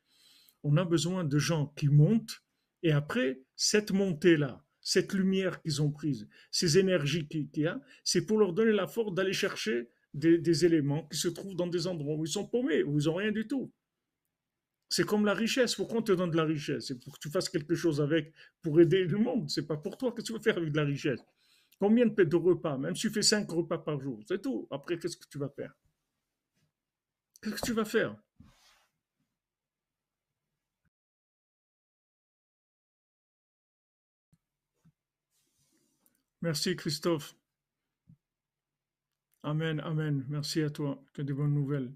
On a besoin de gens qui montent et après, cette montée-là, cette lumière qu'ils ont prise, ces énergies qu'il y a, c'est pour leur donner la force d'aller chercher des éléments qui se trouvent dans des endroits où ils sont paumés, où ils n'ont rien du tout. C'est comme la richesse. Pourquoi on te donne de la richesse? C'est pour que tu fasses quelque chose avec, pour aider le monde. C'est pas pour toi que tu veux faire avec de la richesse. Combien de repas? Même si tu fais 5 repas par jour, c'est tout. Après, qu'est-ce que tu vas faire? Qu'est-ce que tu vas faire? Merci Christophe. Amen, amen. Merci à toi. Que des bonnes nouvelles.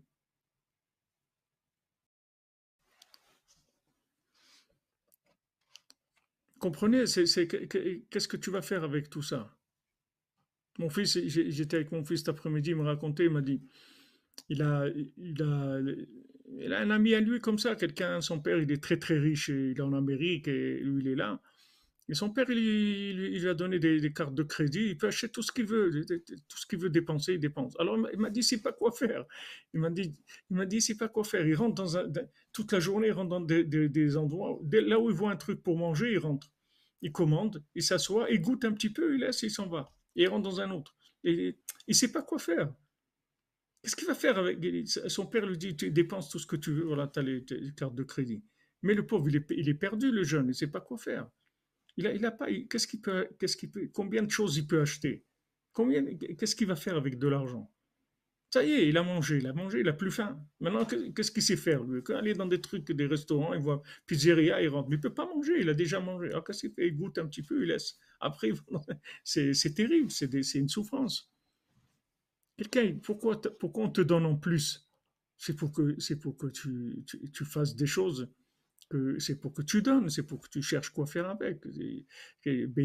Comprenez, qu'est-ce que tu vas faire avec tout ça? Mon fils, j'étais avec mon fils cet après-midi, il me racontait, il m'a dit, il a, il a, il a un ami à lui comme ça, quelqu'un, son père, il est très très riche, et il est en Amérique et lui, il est là. Et son père, il lui a donné des cartes de crédit, il peut acheter tout ce qu'il veut, tout ce qu'il veut dépenser, il dépense. Alors il m'a dit, c'est pas quoi faire. Il m'a dit, c'est pas quoi faire. Il rentre toute la journée, il rentre dans des endroits, là où il voit un truc pour manger, il rentre. Il commande, il s'assoit, il goûte un petit peu, il laisse, il s'en va. Et il rentre dans un autre. Et il sait pas quoi faire. Qu'est-ce qu'il va faire avec son père lui dit, tu dépenses tout ce que tu veux, voilà, tu as les cartes de crédit. Mais le pauvre, il est perdu, le jeune, il sait pas quoi faire. Il a pas. Qu'est-ce qu'il peut, combien de choses il peut acheter? Qu'est-ce qu'il va faire avec de l'argent? Ça y est, il a mangé, il a plus faim. Maintenant, qu'est-ce qu'il sait faire, lui? Quand il est dans des trucs, des restaurants, il voit pizzeria, il rentre. Mais il peut pas manger, il a déjà mangé. Alors, qu'est-ce qu'il fait? Il goûte un petit peu, il laisse. Après, c'est terrible, c'est une souffrance. Pourquoi on te donne en plus? C'est pour que tu fasses des choses que c'est pour que tu donnes, c'est pour que tu cherches quoi faire avec.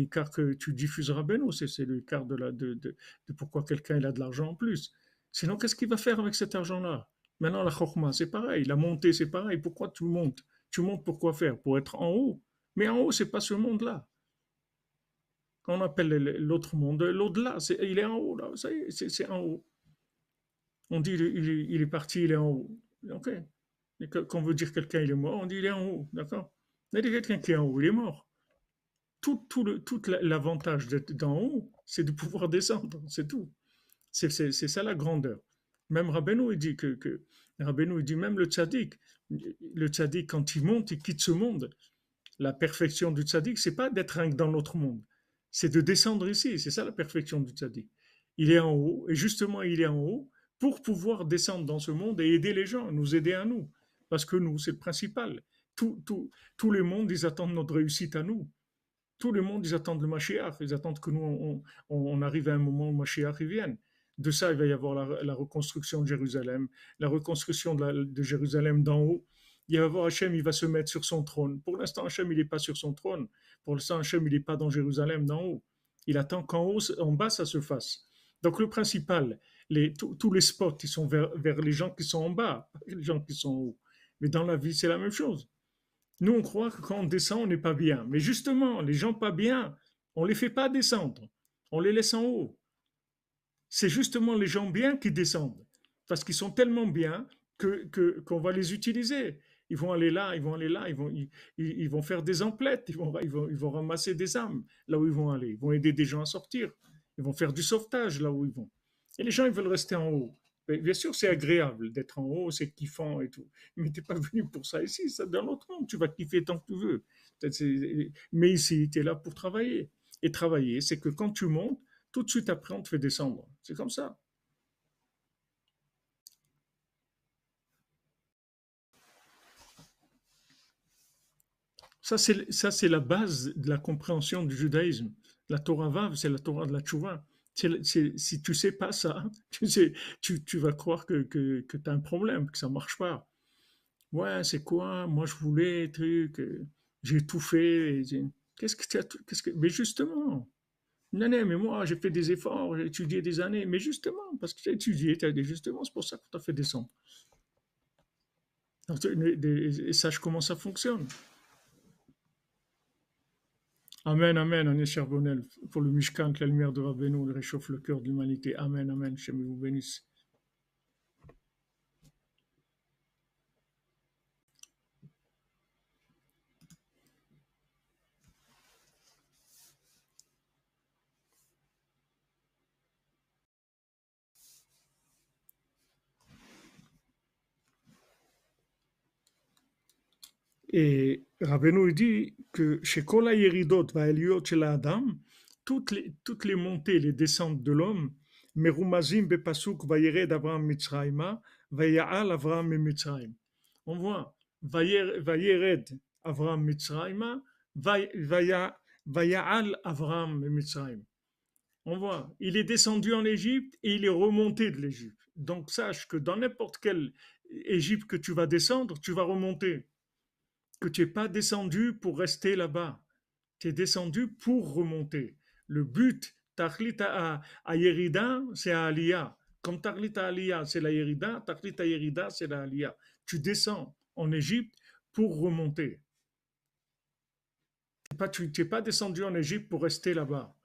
Car que tu diffuseras Beno, c'est le quart de pourquoi quelqu'un il a de l'argent en plus. Sinon, qu'est-ce qu'il va faire avec cet argent-là? Maintenant, la chokma, c'est pareil. La montée, c'est pareil. Pourquoi tu montes? Tu montes pour quoi faire? Pour être en haut. Mais en haut, c'est pas ce monde-là. Quand on appelle l'autre monde, l'au-delà, il est en haut, là. Ça y est, c'est en haut. On dit il est parti, il est en haut. Ok. Et quand on veut dire quelqu'un il est mort, on dit il est en haut, d'accord? Mais quelqu'un qui est en haut, il est mort. Tout l'avantage d'être d'en haut, c'est de pouvoir descendre, c'est tout. C'est ça la grandeur. Même Rabbeinu, il dit Rabbeinu, il dit même le tzaddik, quand il monte, il quitte ce monde. La perfection du tzaddik, c'est pas d'être rien que dans l'autre monde, c'est de descendre ici. C'est ça la perfection du tzaddik. Il est en haut, et justement, il est en haut pour pouvoir descendre dans ce monde et aider les gens, nous aider à nous. Parce que nous, c'est le principal. Tous les mondes, ils attendent notre réussite à nous. Tout le monde, ils attendent le Mashiach. Ils attendent que nous, on arrive à un moment où le Mashiach vienne. De ça, il va y avoir la reconstruction de Jérusalem, la reconstruction de Jérusalem d'en haut. Il va y avoir Hachem, il va se mettre sur son trône. Pour l'instant, Hachem, il n'est pas sur son trône. Pour l'instant, Hachem, il n'est pas dans Jérusalem d'en haut. Il attend qu'en haut, en bas, ça se fasse. Donc le principal, tous les spots, ils sont vers les gens qui sont en bas, pas les gens qui sont en haut. Mais dans la vie, c'est la même chose. Nous, on croit que quand on descend, on n'est pas bien. Mais justement, les gens pas bien, on les fait pas descendre. On les laisse en haut. C'est justement les gens bien qui descendent. Parce qu'ils sont tellement bien qu'on va les utiliser. Ils vont aller là, ils vont aller là, ils vont faire des emplettes, ils vont ramasser des âmes là où ils vont aller. Ils vont aider des gens à sortir. Ils vont faire du sauvetage là où ils vont. Et les gens, ils veulent rester en haut. Mais bien sûr, c'est agréable d'être en haut, c'est kiffant et tout. Mais tu n'es pas venu pour ça ici, ça dans l'autre monde. Tu vas kiffer tant que tu veux. Mais ici, tu es là pour travailler. Et travailler, c'est que quand tu montes, tout de suite après, on te fait descendre. C'est comme ça. Ça, c'est la base de la compréhension du judaïsme. La Torah Vav, c'est la Torah de la Tchouva. Si tu sais pas ça, tu vas croire que tu as un problème, que ça marche pas. Ouais, c'est quoi? Moi, je voulais, truc, j'ai tout fait. Qu'est-ce que tu as tout, qu'est-ce que, mais justement, non, non, mais moi, j'ai fait des efforts, j'ai étudié des années, mais justement, parce que tu as étudié, tu as des justement, c'est pour ça qu'on t'a fait descendre. Donc, et sache comment ça fonctionne. Amen, amen, Agnès Charbonnel, pour le Mishkan, que la lumière de Rabbeinu réchauffe le cœur de l'humanité. Amen, amen, Shem vous bénisse. Et Rabbeinu dit que chez Kola Yeridot va Eliot chez l'Adam, toutes les montées, les descentes de l'homme, Merumazim Bepasuk va Yered Avraham Mitzrayma, va Yaal Avraham Mitzrayim. On voit, va Yered Avraham Mitzrayma, va Yaal Avraham Mitzrayim. On voit, il est descendu en Égypte et il est remonté de l'Égypte. Donc sache que dans n'importe quelle Égypte que tu vas descendre, tu vas remonter, que tu n'es pas descendu pour rester là-bas. Tu es descendu pour remonter. Le but, Tachlit à Yerida, c'est à Aliyah. Comme Tachlit à Aliyah, c'est la Yerida, Tachlit à Yerida, c'est la Aliyah. Tu descends en Égypte pour remonter. Tu n'es pas descendu en Égypte pour rester là-bas.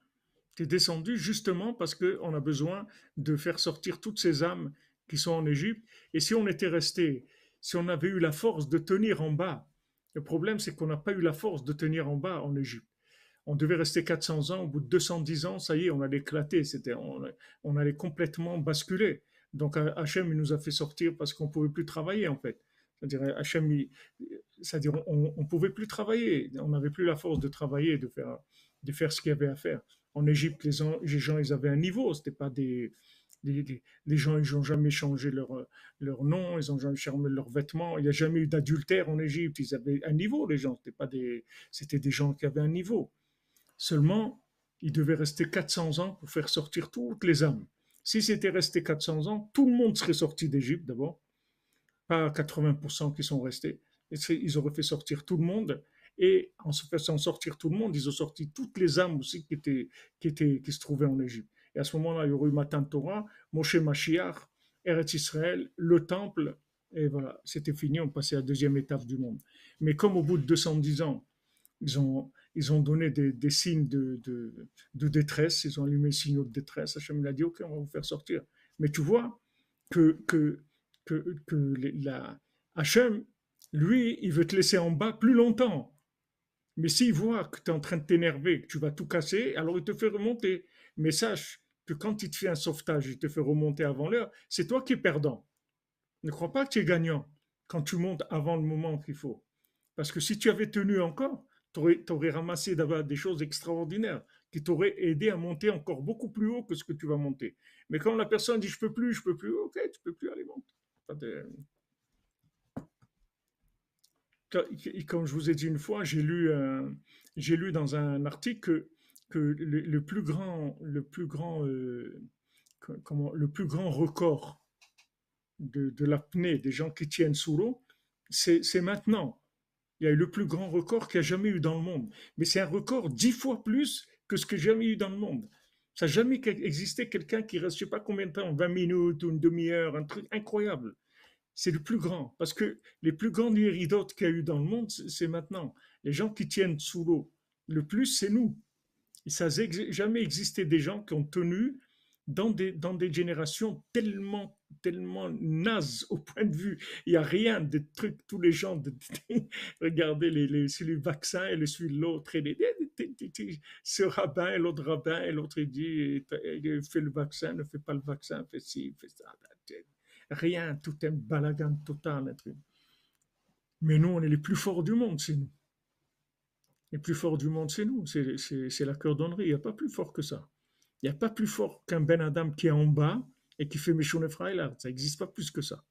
Tu es descendu justement parce qu'on a besoin de faire sortir toutes ces âmes qui sont en Égypte. Et si on était resté, si on avait eu la force de tenir en bas, le problème c'est qu'on n'a pas eu la force de tenir en bas en Égypte. On devait rester 400 ans, au bout de 210 ans, ça y est, on allait éclater, on allait complètement basculer. Donc Hachem, il nous a fait sortir parce qu'on ne pouvait plus travailler en fait. C'est-à-dire, Hachem, c'est-à-dire on ne pouvait plus travailler, on n'avait plus la force de travailler, de faire ce qu'il y avait à faire. En Égypte, les gens, ils avaient un niveau, c'était pas les gens, ils n'ont jamais changé leur nom, ils n'ont jamais changé leurs vêtements, il n'y a jamais eu d'adultère en Égypte, ils avaient un niveau, les gens, c'était des gens qui avaient un niveau. Seulement, il devait rester 400 ans pour faire sortir toutes les âmes. Si c'était resté 400 ans, tout le monde serait sorti d'Égypte d'abord, pas 80% qui sont restés. Ils auraient fait sortir tout le monde, et en se faisant sortir tout le monde, ils ont sorti toutes les âmes aussi qui se trouvaient en Égypte. Et à ce moment-là, il y aurait eu Matan Torah, Moshe Mashiach, Eretz Israël, le temple, et voilà, c'était fini, on passait à la deuxième étape du monde. Mais comme au bout de 210 ans, ils ont donné des signes de détresse, ils ont allumé les signaux de détresse. Hachem a dit, OK, on va vous faire sortir. Mais tu vois que Hachem, lui, il veut te laisser en bas plus longtemps. Mais s'il voit que tu es en train de t'énerver, que tu vas tout casser, alors il te fait remonter. Mais sache que quand il te fait un sauvetage, il te fait remonter avant l'heure, c'est toi qui es perdant. Ne crois pas que tu es gagnant quand tu montes avant le moment qu'il faut. Parce que si tu avais tenu encore, tu aurais ramassé des choses extraordinaires qui t'auraient aidé à monter encore beaucoup plus haut que ce que tu vas monter. Mais quand la personne dit je peux plus, ok, tu peux plus aller monter. Comme je vous ai dit une fois, j'ai lu dans un article que le plus grand le plus grand record de l'apnée des gens qui tiennent sous l'eau, c'est maintenant. Il y a eu le plus grand record qu'il y a jamais eu dans le monde. Mais c'est un record 10 fois plus que ce que j'ai jamais eu dans le monde. Ça n'a jamais existé quelqu'un qui reste, je ne sais pas combien de temps, 20 minutes ou une demi-heure, un truc incroyable. C'est le plus grand. Parce que les plus grandes iridotes qu'il y a eu dans le monde, c'est maintenant. Les gens qui tiennent sous l'eau, le plus, c'est nous. Et ça n'a jamais existé des gens qui ont tenu dans des générations tellement nazes au point de vue. Il n'y a rien de trucs, tous les gens, regardez sur les vaccins et celui de l'autre, ce rabbin et l'autre rabbin, et l'autre il dit, il fait le vaccin, ne fait pas le vaccin, fait ci, fait ça. Rien, tout un balagan total. Mais nous, on est les plus forts du monde, c'est nous. Les plus forts du monde, c'est nous, c'est la cordonnerie, il n'y a pas plus fort que ça. Il n'y a pas plus fort qu'un Ben Adam qui est en bas et qui fait Meshone Freilar. Ça n'existe pas plus que ça.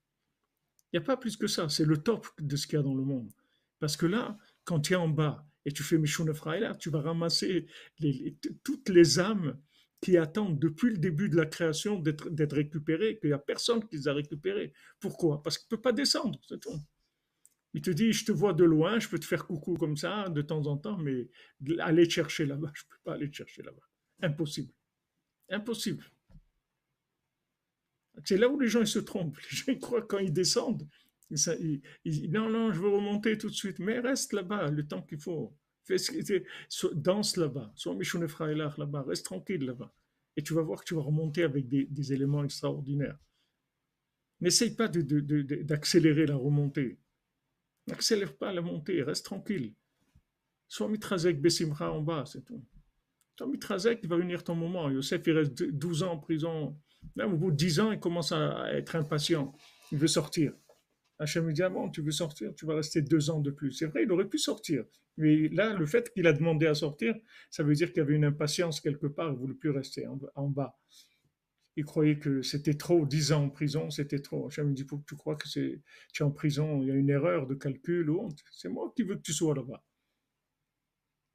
Il n'y a pas plus que ça. C'est le top de ce qu'il y a dans le monde. Parce que là, quand tu es en bas et tu fais Meshone Freilar, tu vas ramasser toutes les âmes qui attendent depuis le début de la création d'être récupérées, qu'il n'y a personne qui les a récupérées. Pourquoi? Parce qu'il ne peut pas descendre, c'est tout. Il te dit, je te vois de loin, je peux te faire coucou comme ça de temps en temps, mais aller te chercher là-bas, je ne peux pas aller te chercher là-bas. Impossible. Impossible. C'est là où les gens ils se trompent. Les gens ils croient quand ils descendent. Non, non, je veux remonter tout de suite. Mais reste là-bas le temps qu'il faut. Danse là-bas. Sois Michoune Frailar là-bas. Reste tranquille là-bas. Et tu vas voir que tu vas remonter avec des éléments extraordinaires. N'essaye pas d'accélérer la remontée. N'accélère pas la montée. Reste tranquille. Sois mitrazek besimcha en bas, c'est tout. Sois mitrazek, il va venir ton moment. Yosef, il reste 12 ans en prison. Même au bout de 10 ans, il commence à être impatient. Il veut sortir. Hachem lui dit, ah bon, tu veux sortir, tu vas rester 2 ans de plus. C'est vrai, il aurait pu sortir. Mais là, le fait qu'il a demandé à sortir, ça veut dire qu'il y avait une impatience quelque part, il ne voulait plus rester en bas. Il croyait que c'était trop, 10 ans en prison, c'était trop. Hachem lui dit, faut que tu crois que tu es en prison, il y a une erreur de calcul ou honte. C'est moi qui veux que tu sois là-bas.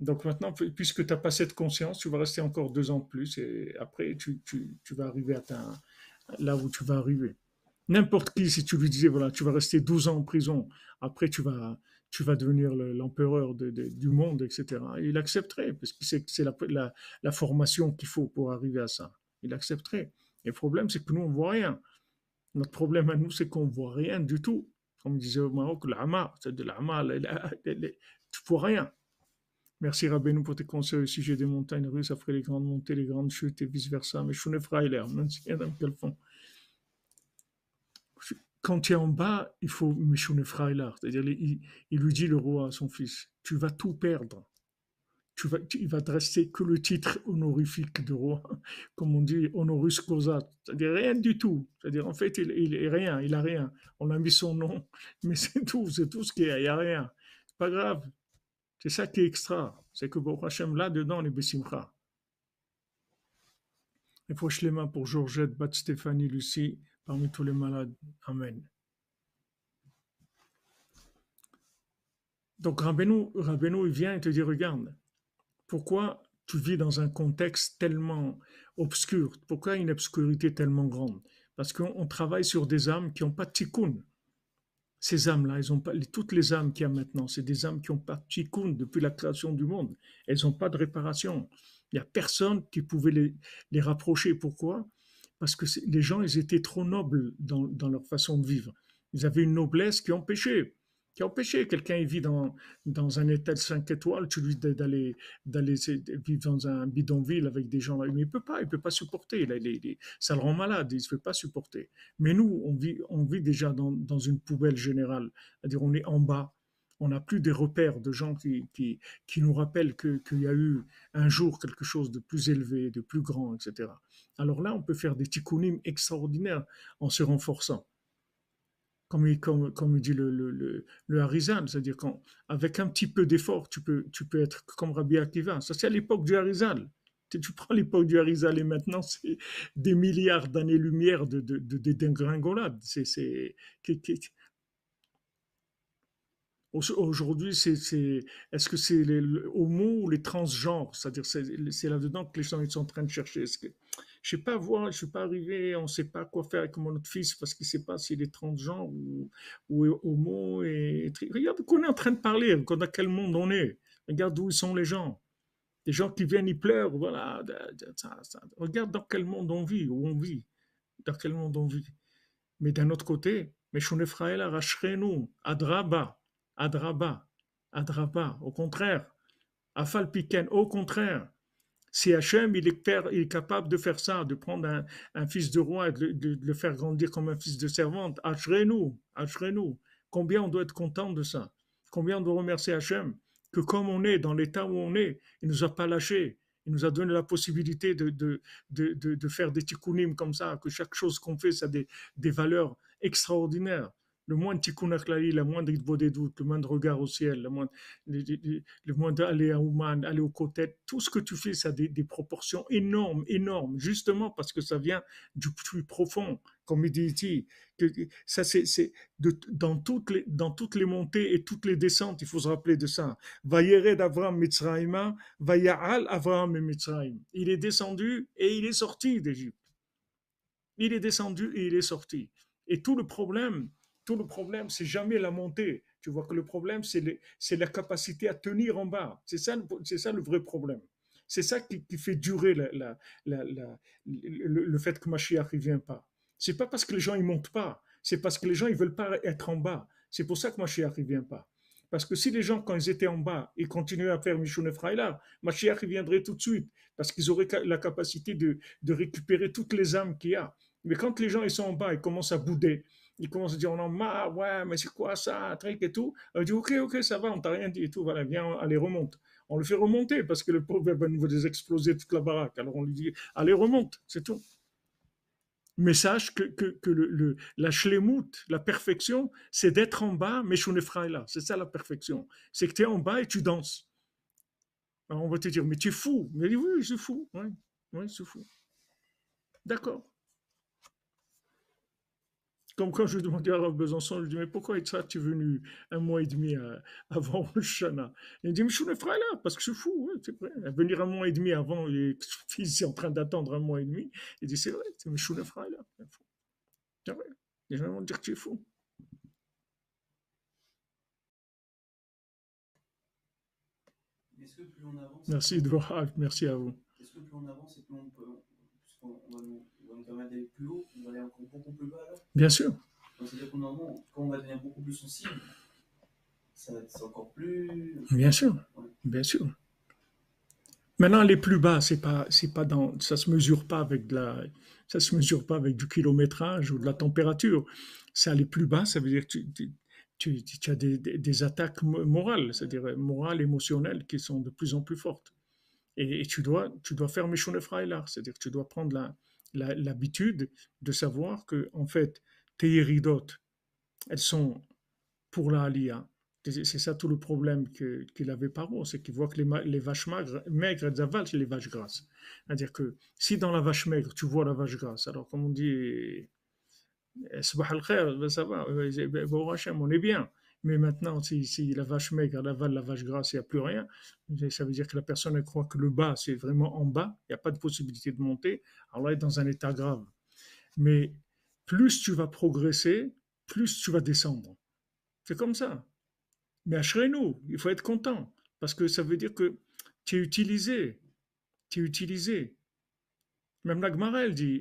Donc maintenant, puisque tu n'as pas cette conscience, tu vas rester encore 2 ans de plus et après, tu vas arriver là où tu vas arriver. N'importe qui, si tu lui disais, voilà, tu vas rester 12 ans en prison, après tu vas devenir l'empereur du monde, etc. Il accepterait, parce que c'est la formation qu'il faut pour arriver à ça. Il accepterait. Et le problème, c'est que nous, on ne voit rien. Notre problème à nous, c'est qu'on ne voit rien du tout. Comme disait au Maroc, l'ama, c'est de l'ama, tu ne vois rien. Merci Rabbeinu pour tes conseils au sujet des montagnes russes après les grandes montées, les grandes chutes et vice-versa. Mais Shune Freiler, même si Adam Kelfon. Quand tu es en bas, il faut Meshune Freiler. C'est-à-dire, il lui dit le roi à son fils, tu vas tout perdre. Il va te rester que le titre honorifique de roi, comme on dit, honoris causa. C'est-à-dire rien du tout. C'est-à-dire, en fait, il est rien, il a rien. On a mis son nom, mais c'est tout ce qu'il y a, il n'y a rien. C'est pas grave. C'est ça qui est extra. C'est que pour Hachem, là-dedans, on est Bessimcha. Et pour Shlema, pour Georgette, Bat Stéphanie, Lucie, parmi tous les malades. Amen. Donc Rabbeinu, il vient et te dit, regarde, pourquoi tu vis dans un contexte tellement obscur? Pourquoi une obscurité tellement grande? Parce qu'on travaille sur des âmes qui n'ont pas de tikkun. Ces âmes-là, elles ont pas, toutes les âmes qu'il y a maintenant, c'est des âmes qui n'ont pas de tikkun depuis la création du monde. Elles n'ont pas de réparation. Il n'y a personne qui pouvait les rapprocher. Pourquoi? Parce que les gens, ils étaient trop nobles dans leur façon de vivre. Ils avaient une noblesse qui empêchait. Quelqu'un il vit dans un état de 5 étoiles, tu lui dis d'aller vivre dans un bidonville avec des gens. Mais il peut pas supporter. Ça le rend malade, il ne se fait pas supporter. Mais nous, on vit déjà dans une poubelle générale. C'est-à-dire, on est en bas. On n'a plus des repères de gens qui nous rappellent qu'il y a eu un jour quelque chose de plus élevé, de plus grand, etc. Alors là, on peut faire des tikkunim extraordinaires en se renforçant. Comme dit le Harizal, c'est-à-dire qu'avec un petit peu d'effort, tu peux être comme Rabbi Akiva. Ça, c'est à l'époque du Harizal. Tu prends l'époque du Harizal et maintenant, c'est des milliards d'années-lumière de dégringolade. Aujourd'hui, est-ce que c'est les homo ou les transgenres? C'est-à-dire, c'est là-dedans que les gens ils sont en train de chercher. Je Je sais pas voir, je suis pas arrivé, on sait pas quoi faire avec mon autre fils parce qu'il sait pas s'il est transgenre ou est homo regarde qu'on est en train de parler, regarde dans quel monde on est. Regarde où sont les gens. Les gens qui viennent, ils pleurent, voilà. Regarde dans quel monde on vit, où on vit, dans quel monde on vit. Mais d'un autre côté, Meshon Ephraël arracherez-nous, Adraba, Adraba, Adraba, au contraire, Afal Piken, au contraire. Si Hachem, il est capable de faire ça, de prendre un fils de roi et de le faire grandir comme un fils de servante, Ashrenu, Ashrenu. Combien on doit être content de ça? Combien on doit remercier Hachem que comme on est, dans l'état où on est, il nous a pas lâchés. Il nous a donné la possibilité de faire des tikkunim comme ça, que chaque chose qu'on fait, ça a des valeurs extraordinaires. Le moindre tikkun aklali, la moindre idbodedut, le moindre regard au ciel, le moindre aller à Ouman, aller au côté, tout ce que tu fais, ça a des proportions énormes, énormes, justement parce que ça vient du plus profond, comme il dit ici. Que ça, dans toutes les montées et toutes les descentes, il faut se rappeler de ça. Vayered Avram Mitzraïma, Vaya'al Avram Mitzraïm. Il est descendu et il est sorti d'Égypte. Il est descendu et il est sorti. Et tout le problème, c'est jamais la montée. Tu vois que le problème, c'est la capacité à tenir en bas. C'est ça le vrai problème. C'est ça qui fait durer le fait que Mashiach ne vient pas. C'est pas parce que les gens ne montent pas, c'est parce que les gens ne veulent pas être en bas. C'est pour ça que Mashiach ne vient pas. Parce que si les gens, quand ils étaient en bas, ils continuaient à faire Mishon Ephraïla, Mashiach viendrait tout de suite, parce qu'ils auraient la capacité de récupérer toutes les âmes qu'il y a. Mais quand les gens ils sont en bas, ils commencent à bouder, ils commencent à dire on en marre, ouais, mais c'est quoi ça, truc et tout. On dit ok, ça va, on t'a rien dit et tout, voilà, viens, allez, remonte. On le fait remonter parce que le pauvre va nous exploser toute la baraque. Alors on lui dit allez, remonte, c'est tout. Mais sache que la shlemout, la perfection, c'est d'être en bas, mais là. C'est ça la perfection. C'est que tu es en bas et tu danses. Alors on va te dire, mais tu es fou. Mais oui, je suis fou. Oui, oui, je suis fou. D'accord. Comme quand je demandais à Rav Besançon, je lui dis, mais pourquoi tu es venu un mois et demi avant Rosh Hashanah? Il me dit, mais je suis le frère là, parce que je suis fou, ouais, c'est vrai. Venir un mois et demi avant, et son fils est en train d'attendre un mois et demi, il dit, c'est vrai, mais je suis le frère là. C'est vrai. Les gens vont dire que tu es fou. Est-ce que plus on avance, Merci de voir, merci à vous. est-ce que plus on avance et plus on peut, puisqu'on va nous permettre d'aller plus haut, on va aller encore beaucoup plus bas alors? Bien sûr. Donc, c'est-à-dire qu'au moment, quand on va devenir beaucoup plus sensible, ça va être encore plus. Bien sûr. Ouais. Bien sûr. Maintenant, les plus bas, c'est pas ça se mesure pas avec ça se mesure pas avec du kilométrage ou de la température. Ça, les plus bas, ça veut dire que tu as des attaques morales, c'est-à-dire morales, émotionnelles, qui sont de plus en plus fortes. Et tu dois faire Meshon Ephraïla, c'est-à-dire que tu dois prendre l'habitude de savoir que, en fait, tes iridotes, elles sont pour la Aliyah. C'est ça tout le problème qu'il avait Paro, c'est qu'il voit que les vaches maigres, elles avalent les vaches grasses. C'est-à-dire que si dans la vache maigre, tu vois la vache grasse, alors comme on dit, Sabah al-Khair, ben ça va, bon Hachem, on est bien. Mais maintenant, si la vache maigre, elle avale la vache grasse, il n'y a plus rien, ça veut dire que la personne elle croit que le bas, c'est vraiment en bas, il n'y a pas de possibilité de monter, alors là, elle est dans un état grave. Mais plus tu vas progresser, plus tu vas descendre. C'est comme ça. Mais achetez-nous, il faut être content, parce que ça veut dire que tu es utilisé, tu es utilisé. Même la Gemara, elle dit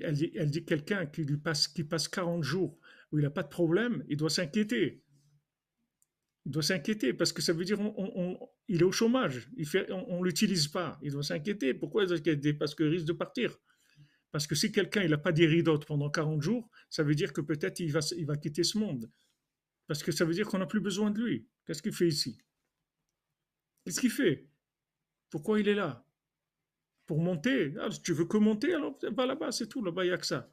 quelqu'un qui passe 40 jours où il n'a pas de problème, il doit s'inquiéter. Il doit s'inquiéter parce que ça veut dire il est au chômage, on ne l'utilise pas. Il doit s'inquiéter. Pourquoi il doit s'inquiéter? Parce qu'il risque de partir. Parce que si quelqu'un il n'a pas d'iridote pendant 40 jours, ça veut dire que peut-être il va quitter ce monde. Parce que ça veut dire qu'on n'a plus besoin de lui. Qu'est-ce qu'il fait ici? Qu'est-ce qu'il fait? Pourquoi il est là? Pour monter? Ah, si tu veux que monter, alors va là-bas, c'est tout. Là-bas, il n'y a que ça.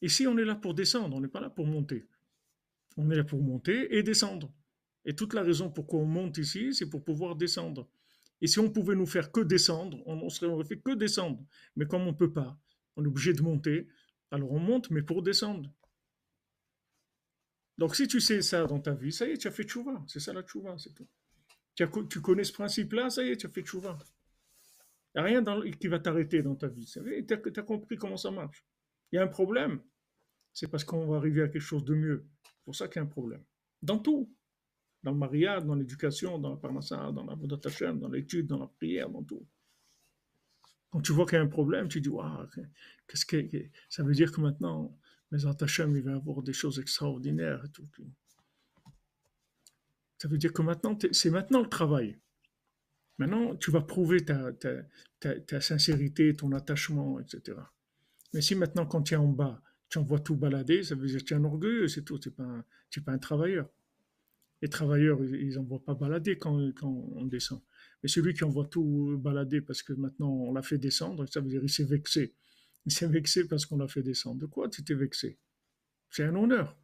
Ici, on est là pour descendre, on n'est pas là pour monter. On est là pour monter et descendre. Et toute la raison pourquoi on monte ici, c'est pour pouvoir descendre. Et si on pouvait nous faire que descendre, on aurait fait que descendre. Mais comme on ne peut pas, on est obligé de monter. Alors on monte, mais pour descendre. Donc si tu sais ça dans ta vie, ça y est, tu as fait tchouva. C'est ça la tchouva, c'est tout. Tu connais ce principe-là, ça y est, tu as fait tchouva. Il n'y a rien qui va t'arrêter dans ta vie. Tu as compris comment ça marche. Il y a un problème, c'est parce qu'on va arriver à quelque chose de mieux. C'est pour ça qu'il y a un problème. Dans tout. Dans le mariage, dans l'éducation, dans la parnassa, dans la vodat Hashem, dans l'étude, dans la prière, dans tout. Quand tu vois qu'il y a un problème, tu dis, waouh, qu'est-ce que ça veut dire que maintenant, mes Hashem, il va avoir des choses extraordinaires et tout. Ça veut dire que maintenant, c'est maintenant le travail. Maintenant, tu vas prouver ta sincérité, ton attachement, etc. Mais si maintenant, quand tu es en bas, tu envoies tout balader, ça veut dire que tu es un orgueilleux, c'est tout. Tu n'es pas un travailleur. Les travailleurs, ils n'envoient pas balader quand on descend. Mais celui qui envoie tout balader parce que maintenant on l'a fait descendre, ça veut dire qu'il s'est vexé. Il s'est vexé parce qu'on l'a fait descendre. De quoi tu t'es vexé? C'est un honneur.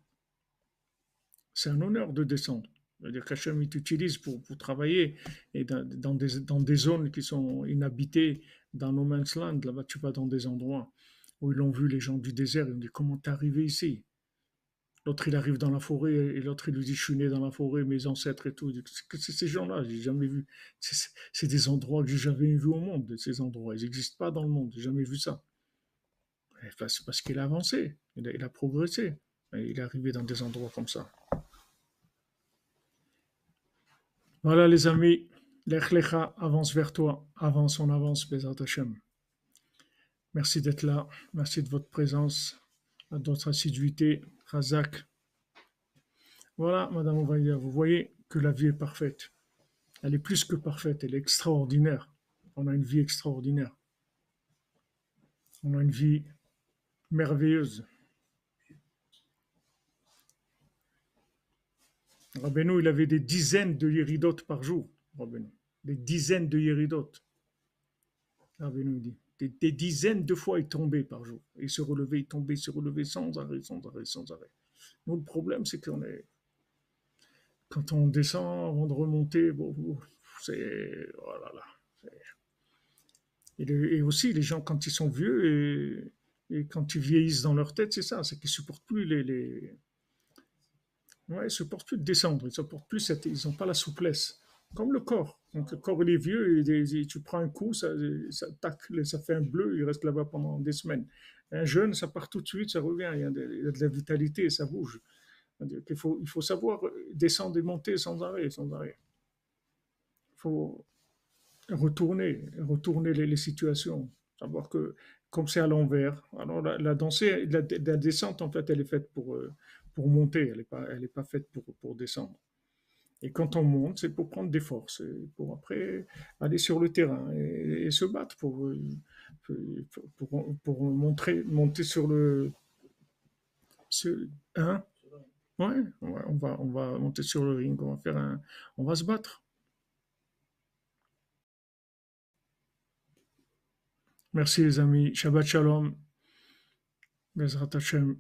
C'est un honneur de descendre. C'est-à-dire qu'Hachem, il t'utilise pour travailler et dans des zones qui sont inhabitées, dans No Man's Land, là-bas tu vas dans des endroits où ils l'ont vu, les gens du désert, ils ont dit comment t'es arrivé ici? L'autre il arrive dans la forêt et l'autre il lui dit je suis né dans la forêt, mes ancêtres et tout. C'est ces gens-là, j'ai jamais vu. C'est des endroits que j'ai jamais vus au monde, ces endroits. Ils n'existent pas dans le monde, j'ai jamais vu ça. C'est parce qu'il a avancé, il a progressé. Et il est arrivé dans des endroits comme ça. Voilà les amis, l'Echlecha avance vers toi, avance, on avance, Bezrat Hashem. Merci d'être là, merci de votre présence, de votre assiduité, Razak. Voilà, Madame Ovaïa, vous voyez que la vie est parfaite. Elle est plus que parfaite, elle est extraordinaire. On a une vie extraordinaire. On a une vie merveilleuse. Rabbeinu, il avait des dizaines de yéridotes par jour. Rabbeinu. Des dizaines de yéridotes. Rabbeinu dit. Des dizaines de fois, il tombait par jour. Il se relevait, il tombait, il se relevait sans arrêt, sans arrêt, sans arrêt. Nous, le problème, c'est qu'on est. Quand on descend avant de remonter, bon, c'est. Oh là là. Et aussi, les gens, quand ils sont vieux et quand ils vieillissent dans leur tête, c'est ça, c'est qu'ils ne supportent plus ouais, ils supportent plus de descendre, ils supportent plus ils n'ont pas la souplesse. Comme le corps. Donc le corps il est vieux, et tu prends un coup, ça tacle, ça fait un bleu, il reste là-bas pendant des semaines. Un jeune, ça part tout de suite, ça revient, il y a de la vitalité, ça bouge. Il faut savoir descendre et monter sans arrêt, sans arrêt. Il faut retourner les situations. Savoir que comme c'est à l'envers, alors la descente en fait, elle est faite pour monter, elle est pas faite pour descendre. Et quand on monte, c'est pour prendre des forces, pour après aller sur le terrain et se battre monter sur le, hein? Ouais, on va monter sur le ring, on va se battre. Merci les amis. Shabbat Shalom. Bezrat Hashem.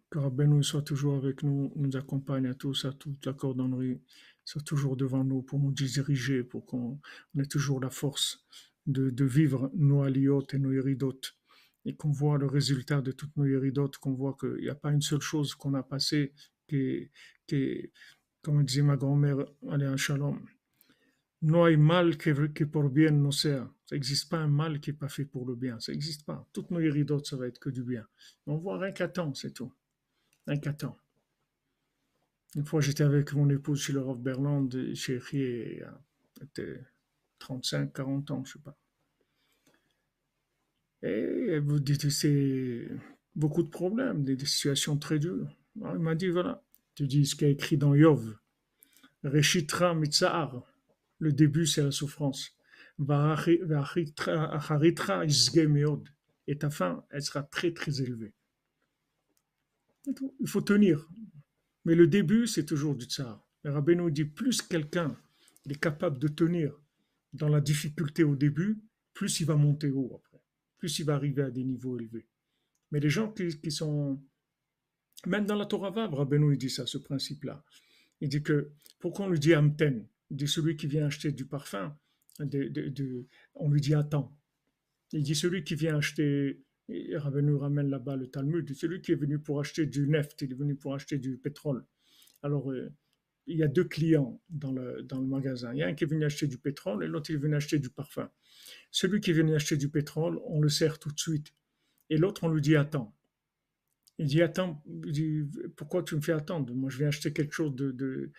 Que Rabbeinu soit toujours avec nous, nous accompagne à tous, à toute la cordonnerie, soit toujours devant nous pour nous diriger, pour qu'on ait toujours la force de vivre nos aliotes et nos éridotes, et qu'on voit le résultat de toutes nos éridotes, qu'on voit qu'il n'y a pas une seule chose qu'on a passée qui est, comme disait ma grand-mère, Aléa Shalom, no hay mal que por bien no sea. Ça n'existe pas un mal qui n'est pas fait pour le bien. Ça n'existe pas. Toutes nos éridotes, ça va être que du bien. On voit rien qu'à temps, c'est tout. Rien qu'à temps. Une fois, j'étais avec mon épouse chez le Rav Berland, chez Rie, était 35, 40 ans, je sais pas. Et vous dites, c'est beaucoup de problèmes, des situations très dures. Alors, il m'a dit, voilà, tu dis ce qui est écrit dans Yov, Reshitra Mitzahar, le début c'est la souffrance. Va'acharitra Isge Meod, et ta fin, elle sera très très élevée. Il faut tenir. Mais le début, c'est toujours du tsar. Le Rabbeinu dit, plus quelqu'un est capable de tenir dans la difficulté au début, plus il va monter haut après. Plus il va arriver à des niveaux élevés. Mais les gens qui sont... Même dans la Torah Vav, Rabbeinu il dit ça, ce principe-là. Il dit que, pourquoi on lui dit Amten? Il dit celui qui vient acheter du parfum, on lui dit attends. Il dit celui qui vient acheter... Et Rabbeinu ramène là-bas le Talmud, celui qui est venu pour acheter du neft, il est venu pour acheter du pétrole. Alors, il y a deux clients dans le magasin. Il y a un qui est venu acheter du pétrole et l'autre il est venu acheter du parfum. Celui qui est venu acheter du pétrole, on le sert tout de suite. Et l'autre, on lui dit attends. Il dit attends, il dit, pourquoi tu me fais attendre? Moi, je vais acheter quelque chose de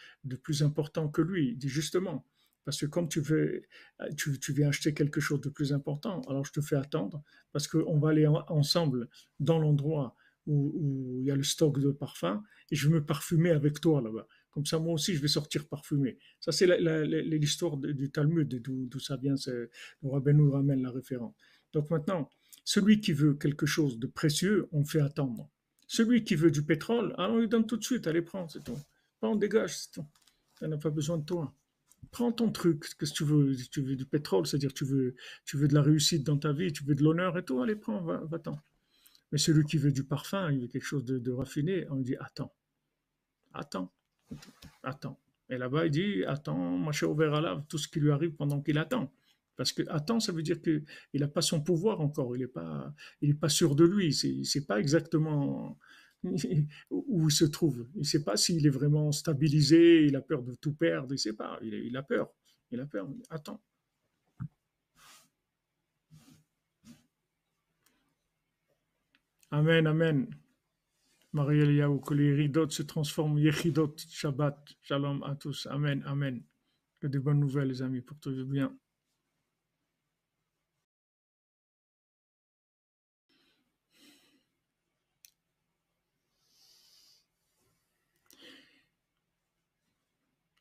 plus important que lui. Il dit justement, parce que comme tu viens acheter quelque chose de plus important, alors je te fais attendre, parce qu'on va aller ensemble dans l'endroit où il y a le stock de parfums, et je vais me parfumer avec toi là-bas. Comme ça, moi aussi, je vais sortir parfumé. Ça, c'est l'histoire du Talmud, d'où ça vient, le Rabbeinu nous ramène la référence. Donc maintenant, celui qui veut quelque chose de précieux, on fait attendre. Celui qui veut du pétrole, alors on lui donne tout de suite, allez, prends, c'est tout. Prends, on dégage, c'est tout. On n'a pas besoin de toi. Prends ton truc, qu'est-ce que tu veux? Tu veux du pétrole, c'est-à-dire tu veux de la réussite dans ta vie, tu veux de l'honneur et tout, allez, prends, va-t'en. Mais celui qui veut du parfum, il veut quelque chose de raffiné, on lui dit attends, attends, attends. Et là-bas, il dit attends, machin ouvert à lave, tout ce qui lui arrive pendant qu'il attend. Parce que attends, ça veut dire qu'il n'a pas son pouvoir encore, il est pas sûr de lui, c'est pas exactement où il se trouve. Il ne sait pas s'il est vraiment stabilisé, il a peur de tout perdre, il ne sait pas, il a peur. Il a peur. Attends. Amen, amen. Marie Eliaou, que les ridotes se transforment en yechidot, Shabbat, shalom à tous. Amen, amen. Que des bonnes nouvelles, les amis, pour tout bien.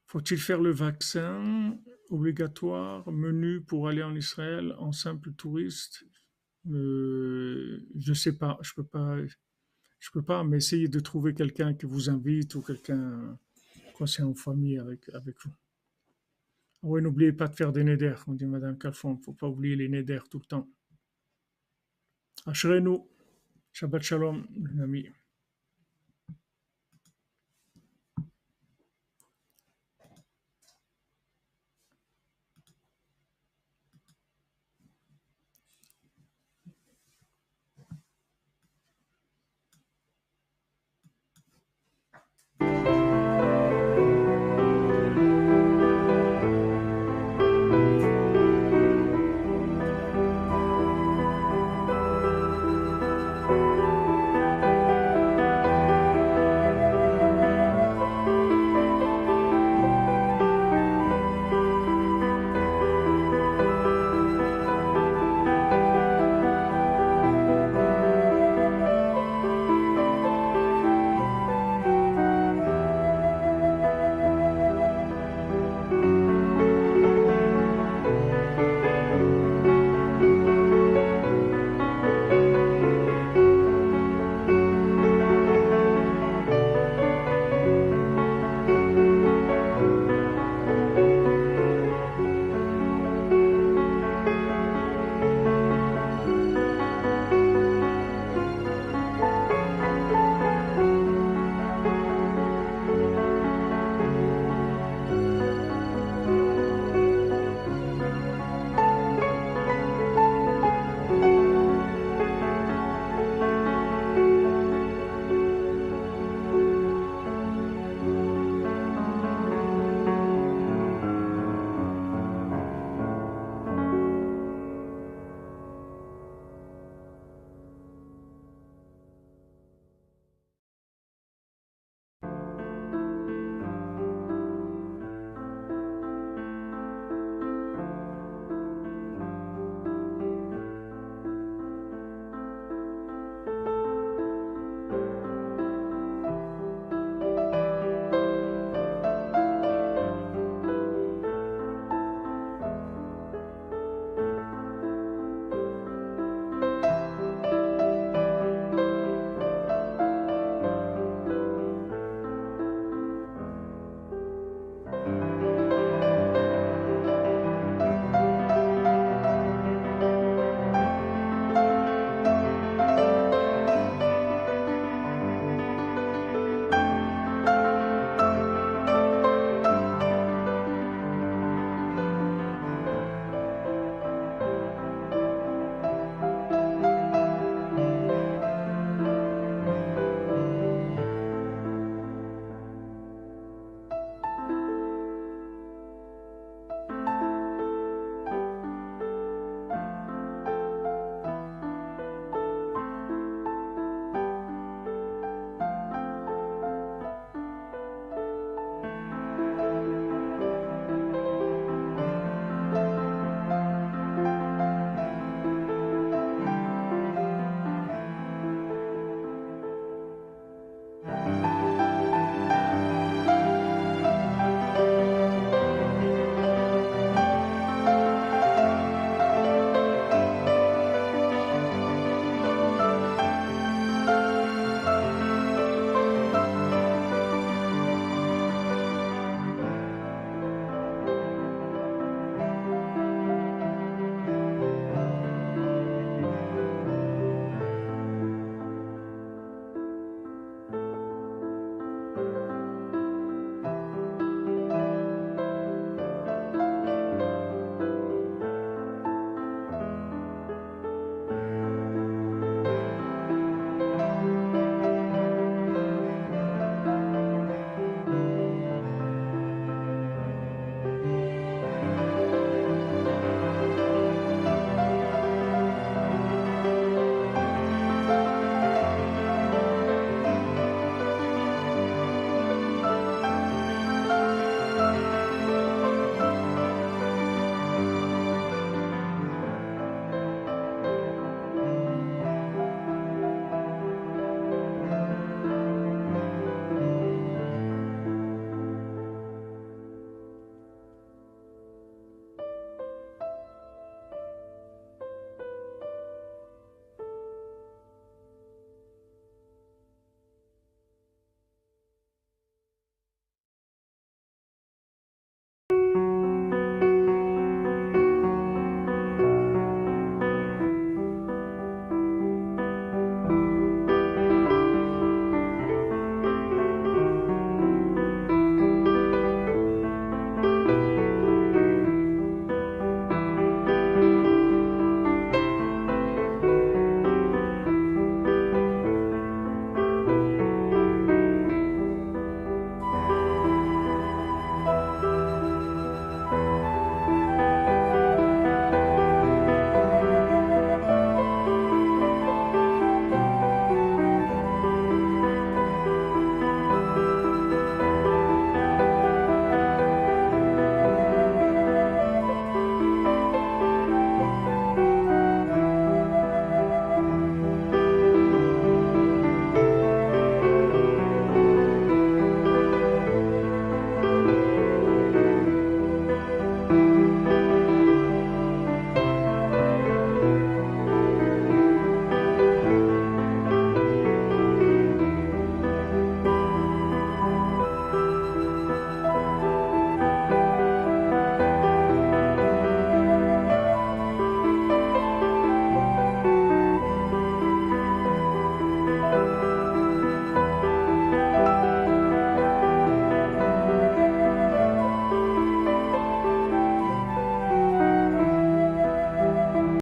Faut-il faire le vaccin obligatoire, menu pour aller en Israël en simple touriste? Je sais pas, je peux pas, mais essayez de trouver quelqu'un qui vous invite ou quelqu'un, quoi, c'est en famille avec vous. Oui, n'oubliez pas de faire des néders, on dit Madame Calfon, faut pas oublier les néders tout le temps. Ashrenu, Shabbat Shalom, les amis.